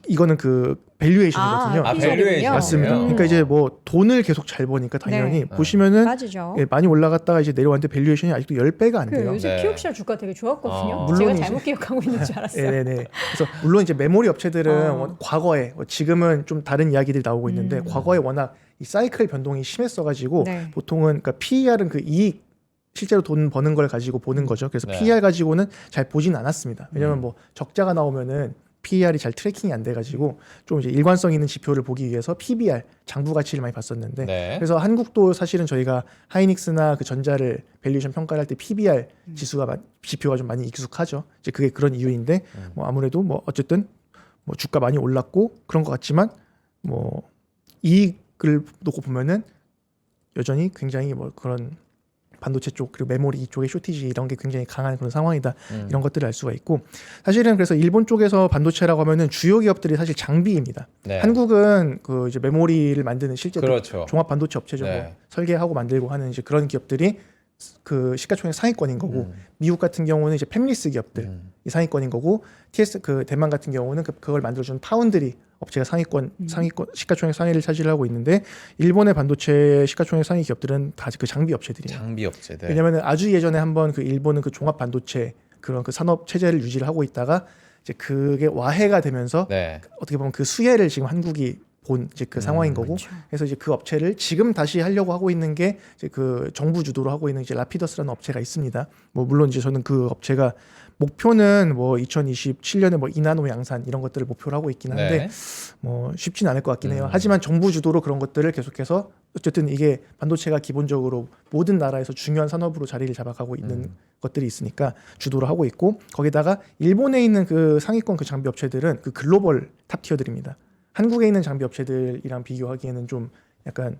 이거는 그 밸류에이션이거든요. 아, 밸류에이션. 맞습니다. 그러니까 이제 뭐 돈을 계속 잘 버니까 당연히 네. 보시면은 빠지죠. 예, 많이 올라갔다가 이제 내려왔는데 밸류에이션이 아직도 10배가 안 그 돼요. 요새 네. 키옥시아 주가 되게 좋았거든요. 물론 제가 이제- 잘못 기억하고 있는 줄 알았어요. 네네네. 그래서 물론 이제 메모리 업체들은 어. 과거에 지금은 좀 다른 이야기들이 나오고 있는데 과거에 워낙 이 사이클 변동이 심했어가지고 네. 보통은 그러니까 PER은 그 이익 실제로 돈 버는 걸 가지고 보는 거죠. 그래서 네. PER 가지고는 잘 보진 않았습니다. 왜냐면 뭐 적자가 나오면은 PER이 잘 트래킹이 안 돼가지고 좀 이제 일관성 있는 지표를 보기 위해서 PBR 장부 가치를 많이 봤었는데 네. 그래서 한국도 사실은 저희가 하이닉스나 그 전자를 밸류에이션 평가를 할 때 PBR 지표가 좀 많이 익숙하죠. 이제 그게 그런 이유인데 뭐 아무래도 뭐 어쨌든 뭐 주가 많이 올랐고 그런 것 같지만 뭐 이익을 놓고 보면은 여전히 굉장히 뭐 그런 반도체 쪽 그리고 메모리 이쪽의 쇼티지 이런 게 굉장히 강한 그런 상황이다 이런 것들을 알 수가 있고 사실은 그래서 일본 쪽에서 반도체라고 하면은 주요 기업들이 사실 장비입니다. 네. 한국은 그 이제 메모리를 만드는 실제 그렇죠. 종합 반도체 업체죠. 네. 뭐 설계하고 만들고 하는 이제 그런 기업들이 그 시가총액 상위권인 거고 미국 같은 경우는 이제 팹리스 기업들 이 상위권인 거고 TS 그 대만 같은 경우는 그걸 만들어주는 파운드리 업체가 상위권 시가총액 상위를 차지하고 있는데 일본의 반도체 시가총액 상위 기업들은 다 그 장비 업체들이에요. 장비 업체들. 왜냐하면 아주 예전에 한번 그 일본은 그 종합 반도체 그런 그 산업 체제를 유지를 하고 있다가 이제 그게 와해가 되면서 네. 어떻게 보면 그 수혜를 지금 한국이 본 이제 그 상황인 거고 그래서 이제 그 업체를 지금 다시 하려고 하고 있는 게 이제 그 정부 주도로 하고 있는 이제 라피더스라는 업체가 있습니다. 뭐 물론 이제 저는 그 업체가 목표는 뭐 2027년에 뭐 이나노 양산 이런 것들을 목표로 하고 있긴 한데 네. 뭐 쉽지는 않을 것 같긴 해요. 하지만 정부 주도로 그런 것들을 계속해서 어쨌든 이게 반도체가 기본적으로 모든 나라에서 중요한 산업으로 자리를 잡아가고 있는 것들이 있으니까 주도를 하고 있고 거기다가 일본에 있는 그 상위권 그 장비 업체들은 그 글로벌 탑티어들입니다. 한국에 있는 장비 업체들이랑 비교하기에는 좀 약간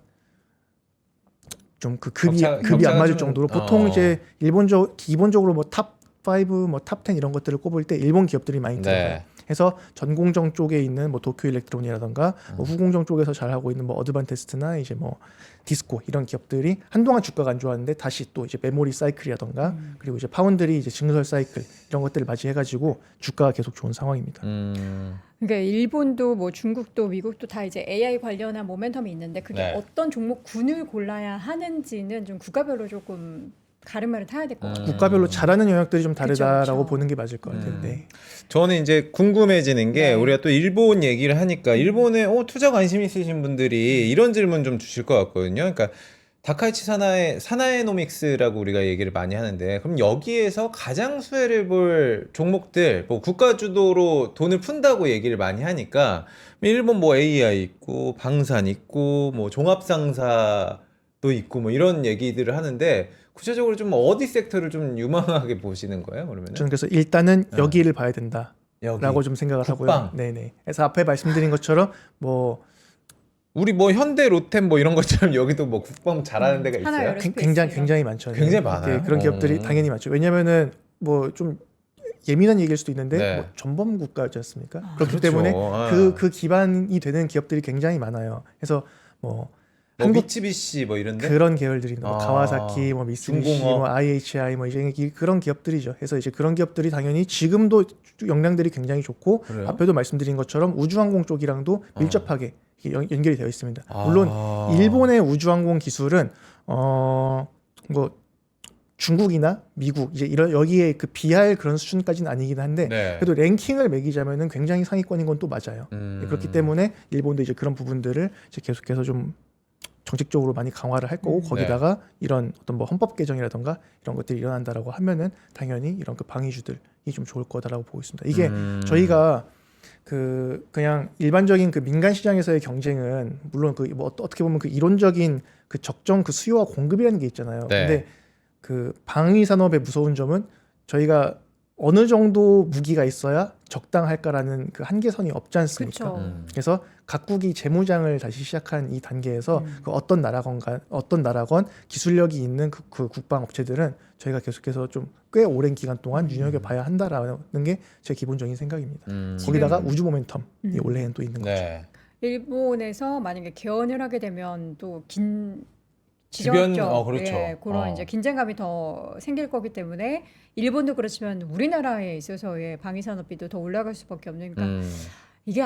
좀 그 급이 안 격차가 맞을 좀- 정도로 보통 이제 기본적으로 뭐 탑 5, 뭐 탑 10 이런 것들을 꼽을 때 일본 기업들이 많이 들어가요. 네. 해서 전공정 쪽에 있는 뭐 도쿄 일렉트론이라던가 뭐 후공정 쪽에서 잘 하고 있는 뭐 어드반테스트나 이제 뭐 디스코 이런 기업들이 한동안 주가가 안 좋았는데 다시 또 이제 메모리 사이클이라던가 그리고 이제 파운드리 이제 증설 사이클 이런 것들을 맞이해가지고 주가가 계속 좋은 상황입니다. 그러니까 일본도 뭐 중국도 미국도 다 이제 AI 관련한 모멘텀이 있는데 그게 네. 어떤 종목군을 골라야 하는지는 좀 국가별로 조금 가름을 타야 될 것 같아요. 국가별로 잘하는 영역들이 좀 다르다라고 그쵸. 보는 게 맞을 것 같아요. 네. 저는 이제 궁금해지는 게 네. 우리가 또 일본 얘기를 하니까 일본에 투자 관심 있으신 분들이 이런 질문 좀 주실 것 같거든요. 그러니까 다카이치 사나에노믹스라고 우리가 얘기를 많이 하는데 그럼 여기에서 가장 수혜를 볼 종목들 뭐 국가 주도로 돈을 푼다고 얘기를 많이 하니까 일본 뭐 AI 있고 방산 있고 뭐 종합상사도 있고 뭐 이런 얘기들을 하는데 구체적으로 좀 어디 섹터를 좀 유망하게 보시는 거예요? 그러면은? 저는 그래서 일단은 여기를 봐야 된다. 여기 좀 생각을 국방. 하고요. 네네. 그래서 앞에 말씀드린 것처럼 뭐 우리 뭐 현대 롯템 뭐 이런 것처럼 여기도 뭐 국방 잘하는 데가 하나 있어요? 여러 스페이스가. 굉장히 많죠. 굉장히 네. 많아요? 그런 기업들이 당연히 많죠. 왜냐면은 뭐 좀 예민한 얘기일 수도 있는데 네. 뭐 전범 국가지 않습니까? 그렇기 그렇죠. 때문에 아. 그 기반이 되는 기업들이 굉장히 많아요. 그래서 뭐 뭐 한국 미쯔비시 뭐 이런데? 그런 계열들이 있는 뭐 아. 가와사키, 뭐 미쓰비시, 중공업. 뭐 IHI 뭐 이제 그런 기업들이죠. 그래서 이제 그런 기업들이 당연히 지금도 역량들이 굉장히 좋고 그래요? 앞에도 말씀드린 것처럼 우주항공 쪽이랑도 밀접하게 이게 연결이 되어 있습니다. 아. 물론 일본의 우주항공 기술은 뭐 중국이나 미국 이제 이런 여기에 그 비할 그런 수준까지는 아니긴 한데 네. 그래도 랭킹을 매기자면은 굉장히 상위권인 건 또 맞아요. 그렇기 때문에 일본도 이제 그런 부분들을 이제 계속해서 좀 정책적으로 많이 강화를 할 거고 거기다가 이런 어떤 뭐 헌법 개정이라던가 이런 것들이 일어난다라고 하면은 당연히 이런 그 방위주들이 좀 좋을 거다라고 보고 있습니다. 이게 저희가 그냥 일반적인 그 민간 시장에서의 경쟁은 물론 그 뭐 어떻게 보면 그 이론적인 그 적정 그 수요와 공급이라는 게 있잖아요. 네. 근데 그 방위 산업의 무서운 점은 저희가 어느 정도 무기가 있어야 적당할까라는 그 한계선이 없지 않습니까? 그렇죠. 그래서 각국이 재무장을 다시 시작한 이 단계에서 그 어떤 나라건 기술력이 있는 그 국방 업체들은 저희가 계속해서 좀 꽤 오랜 기간 동안 눈여겨봐야 한다라는 게 제 기본적인 생각입니다. 거기다가 우주 모멘텀이 원래는 또 있는 거죠. 네. 일본에서 만약에 개헌을 하게 되면 또 긴 주변, 지정학적 그렇죠. 그런 이제 긴장감이 더 생길 거기 때문에 일본도 그렇지만 우리나라에 있어서의 방위 산업비도 더 올라갈 수밖에 없는 그러니까 이게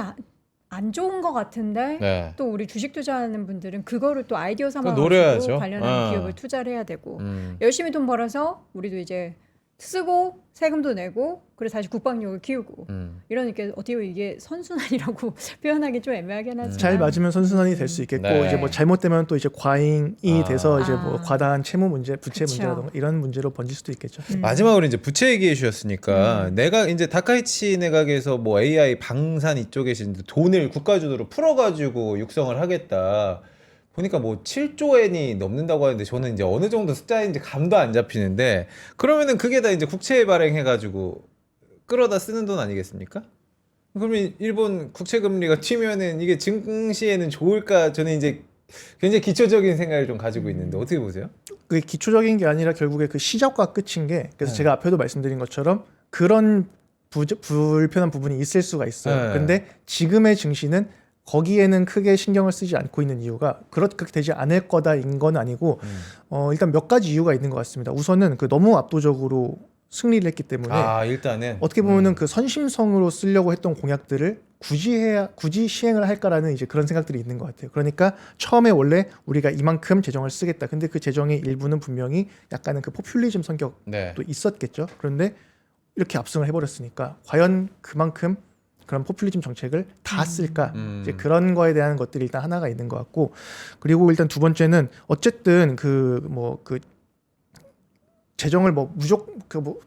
안 좋은 것 같은데 네. 또 우리 주식 투자하는 분들은 그거를 또 아이디어 삼아 노려야죠. 가지고 관련한 어. 기업을 투자를 해야 되고 열심히 돈 벌어서 우리도 이제 쓰고 세금도 내고 그래서 다시 국방력을 키우고 이러니까 어떻게 보면 이게 선순환이라고 표현하기 좀 애매하긴 하지만 잘 맞으면 선순환이 될 수 있겠고 네. 이제 뭐 잘못되면 또 이제 과잉이 돼서 이제 뭐 아. 과다한 채무 문제, 부채 그쵸. 문제라던가 이런 문제로 번질 수도 있겠죠. 마지막으로 이제 부채 얘기해 주셨으니까 내가 이제 다카이치 내각에서 뭐 AI 방산 이쪽에서 이제 돈을 국가 주도로 풀어가지고 육성을 하겠다. 보니까 뭐 7조 엔이 넘는다고 하는데 저는 이제 어느 정도 숫자인지 감도 안 잡히는데 그러면은 그게 다 이제 국채 발행해가지고 끌어다 쓰는 돈 아니겠습니까? 그러면 일본 국채 금리가 튀면은 이게 증시에는 좋을까? 저는 이제 굉장히 기초적인 생각을 좀 가지고 있는데 어떻게 보세요? 그게 기초적인 게 아니라 결국에 그 시작과 끝인 게 그래서 네. 제가 앞에도 말씀드린 것처럼 그런 불편한 부분이 있을 수가 있어요. 네. 근데 지금의 증시는 거기에는 크게 신경을 쓰지 않고 있는 이유가 그렇게 되지 않을 거다인 건 아니고 일단 몇 가지 이유가 있는 것 같습니다. 우선은 그 너무 압도적으로 승리를 했기 때문에 일단은 어떻게 보면은 그 선심성으로 쓰려고 했던 공약들을 굳이 시행을 할까라는 이제 그런 생각들이 있는 것 같아요. 그러니까 처음에 원래 우리가 이만큼 재정을 쓰겠다. 근데 그 재정의 일부는 분명히 약간은 그 포퓰리즘 성격도 네. 있었겠죠. 그런데 이렇게 압승을 해버렸으니까 과연 그만큼 그런 포퓰리즘 정책을 다 쓸까? 이제 그런 거에 대한 것들이 일단 하나가 있는 것 같고, 그리고 일단 두 번째는 어쨌든 그 재정을 뭐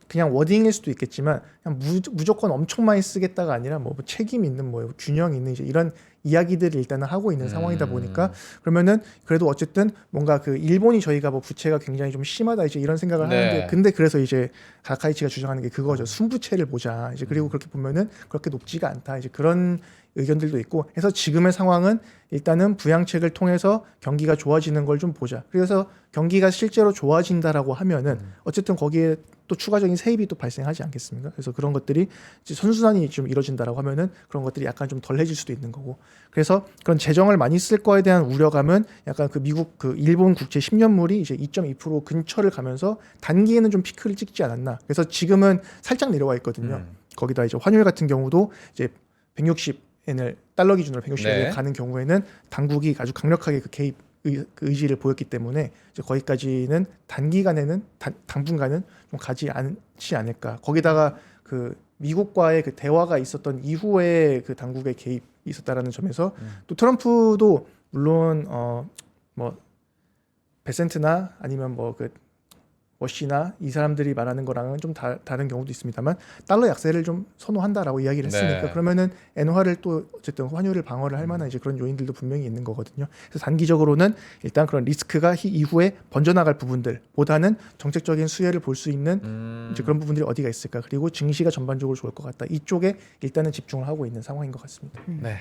그냥 워딩일 수도 있겠지만 그냥 무조건 엄청 많이 쓰겠다가 아니라 뭐 책임 있는 뭐 균형 있는 이제 이런 이야기들을 일단은 하고 있는 상황이다 보니까 그러면은 그래도 어쨌든 뭔가 그 일본이 저희가 뭐 부채가 굉장히 좀 심하다 이제 이런 생각을 네. 하는데 근데 그래서 이제 다카이치가 주장하는 게 그거죠. 순부채를 보자. 이제 그리고 그렇게 보면은 그렇게 높지가 않다. 이제 그런 의견들도 있고 해서 지금의 상황은 일단은 부양책을 통해서 경기가 좋아지는 걸 좀 보자. 그래서 경기가 실제로 좋아진다라고 하면은 어쨌든 거기에 또 추가적인 세입이 또 발생하지 않겠습니까? 그래서 그런 것들이 이제 선순환이 좀 이루어진다라고 하면은 그런 것들이 약간 좀 덜해질 수도 있는 거고. 그래서 그런 재정을 많이 쓸 거에 대한 우려감은 약간 그 미국 그 일본 국채 10년물이 이제 2.2% 근처를 가면서 단기에는 좀 피크를 찍지 않았나. 그래서 지금은 살짝 내려와 있거든요. 거기다 이제 환율 같은 경우도 이제 160엔을 달러 기준으로 160엔을 네. 가는 경우에는 당국이 아주 강력하게 그 개입 그 의지를 보였기 때문에 이제 거기까지는 단기간에는 당분간은 좀 가지 않지 않을까. 거기다가 그 미국과의 그 대화가 있었던 이후에 그 당국의 개입이 있었다라는 점에서 또 트럼프도 물론 뭐 베센트나 아니면 뭐 그 워시나 이 사람들이 말하는 거랑은 좀 다른 경우도 있습니다만 달러 약세를 좀 선호한다라고 이야기를 했으니까 네. 그러면은 엔화를 또 어쨌든 환율을 방어를 할 만한 이제 그런 요인들도 분명히 있는 거거든요. 그래서 단기적으로는 일단 그런 리스크가 이후에 번져나갈 부분들보다는 정책적인 수혜를 볼 수 있는 이제 그런 부분들이 어디가 있을까, 그리고 증시가 전반적으로 좋을 것 같다, 이쪽에 일단은 집중을 하고 있는 상황인 것 같습니다. 네.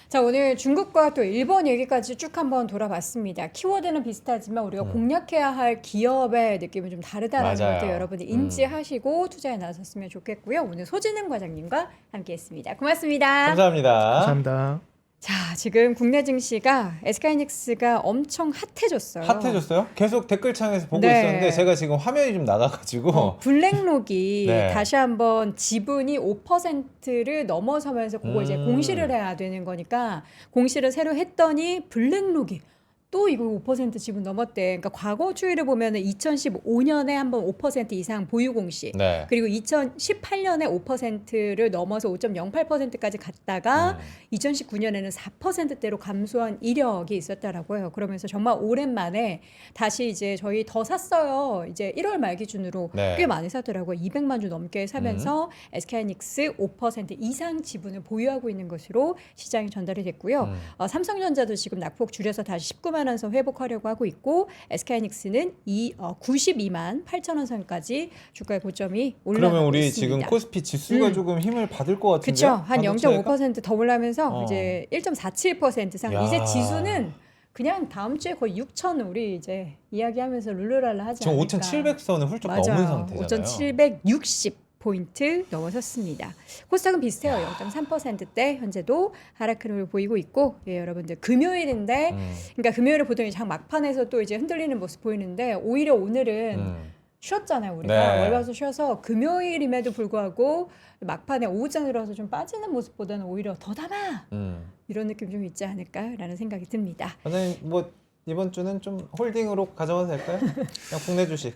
자, 오늘 중국과 또 일본 얘기까지 쭉 한번 돌아봤습니다. 키워드는 비슷하지만 우리가 공략해야 할 기업의 느낌은 좀 다르다는 맞아요. 것들 여러분들 인지하시고 투자에 나섰으면 좋겠고요. 오늘 소진흥 과장님과 함께했습니다. 고맙습니다. 감사합니다. 감사합니다. 자, 지금 국내 증시가 SK하이닉스가 엄청 핫해졌어요. 핫해졌어요? 계속 댓글창에서 보고 네. 있었는데 제가 지금 화면이 좀 나가가지고 블랙록이 네. 다시 한번 지분이 5%를 넘어서면서 그거 이제 공시를 해야 되는 거니까 공시를 새로 했더니 블랙록이 또 이거 5% 지분 넘었대. 그러니까 과거 추이를 보면은 2015년에 한번 5% 이상 보유 공시. 네. 그리고 2018년에 5%를 넘어서 5.08%까지 갔다가 2019년에는 4%대로 감소한 이력이 있었다라고 해요. 그러면서 정말 오랜만에 다시 이제 저희 더 샀어요. 이제 1월 말 기준으로 네. 꽤 많이 사더라고요. 200만 주 넘게 사면서 SK하이닉스 5% 이상 지분을 보유하고 있는 것으로 시장에 전달이 됐고요. 삼성전자도 지금 낙폭 줄여서 다시 19만 원 선 회복하려고 하고 있고 SK하이닉스는 92만 8천 원 선까지 주가의 고점이 올라가고 그러면 우리 있습니다. 지금 코스피 지수가 조금 힘을 받을 것 같은데요? 그렇죠. 한 반도체가? 0.5%더 올라면서 어. 이제 1.47% 상. 야. 이제 지수는 그냥 다음 주에 거의 6천 우리 이제 이야기하면서 룰루랄라 하지 지금 않을까. 5,700선을 훌쩍 넘은 맞아요. 상태잖아요. 5,760 포인트 넘어섰습니다. 코스닥은 비슷해요. 0.3%대 현재도 하락 흐름을 보이고 있고, 예, 여러분들 금요일인데, 그러니까 금요일에 보통 장 막판에서 또 이제 흔들리는 모습 보이는데 오히려 오늘은 쉬었잖아요. 우리가 네. 월화수 쉬어서 금요일임에도 불구하고 막판에 오후장 들어서 좀 빠지는 모습보다는 오히려 더 담아 이런 느낌 좀 있지 않을까라는 생각이 듭니다. 선생님 뭐 이번 주는 좀 홀딩으로 가져가도 될까요? 그냥 국내 주식.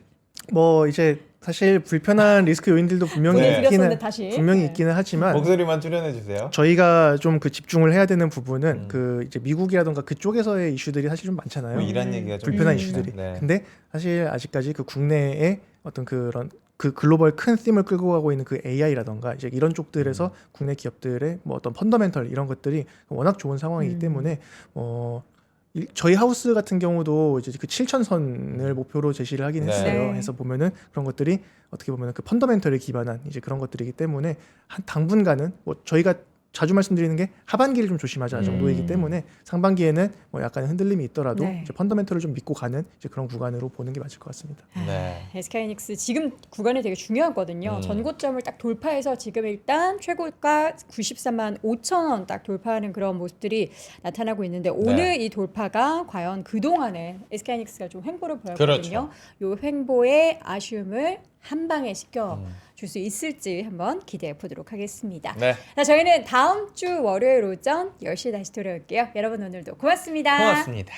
뭐 이제 사실 불편한 리스크 요인들도 분명히 네. 있기는 드렸었는데 다시. 분명히 네. 있기는 하지만 목소리만 출연해 주세요. 저희가 좀 그 집중을 해야 되는 부분은 그 이제 미국이라던가 그쪽에서의 이슈들이 사실 좀 많잖아요. 뭐 이란 얘기가 좀 불편한 있습니다. 이슈들이. 네. 근데 사실 아직까지 그 국내에 어떤 그런 그 글로벌 큰 팀을 끌고 가고 있는 그 AI라던가 이제 이런 쪽들에서 국내 기업들의 뭐 어떤 펀더멘털 이런 것들이 워낙 좋은 상황이기 때문에 저희 하우스 같은 경우도 이제 그 7,000선을 목표로 제시를 하긴 네. 했어요. 네. 해서 보면은 그런 것들이 어떻게 보면은 그 펀더멘털에 기반한 이제 그런 것들이기 때문에 한 당분간은 뭐 저희가 자주 말씀드리는 게 하반기를 좀 조심하자 정도이기 때문에 상반기에는 뭐 약간 흔들림이 있더라도 네. 이제 펀더멘털을 좀 믿고 가는 이제 그런 구간으로 보는 게 맞을 것 같습니다. 네. SK하이닉스 지금 구간이 되게 중요하거든요. 전고점을 딱 돌파해서 지금 일단 최고가 93만 5천 원 딱 돌파하는 그런 모습들이 나타나고 있는데 오늘 이 돌파가 과연 그동안에 SK하이닉스가 좀 횡보를 보였거든요. 요 횡보의 아쉬움을 한 방에 시켜 줄 수 있을지 한번 기대해 보도록 하겠습니다. 네. 자, 저희는 다음 주 월요일 오전 10시에 다시 돌아올게요. 여러분 오늘도 고맙습니다. 고맙습니다.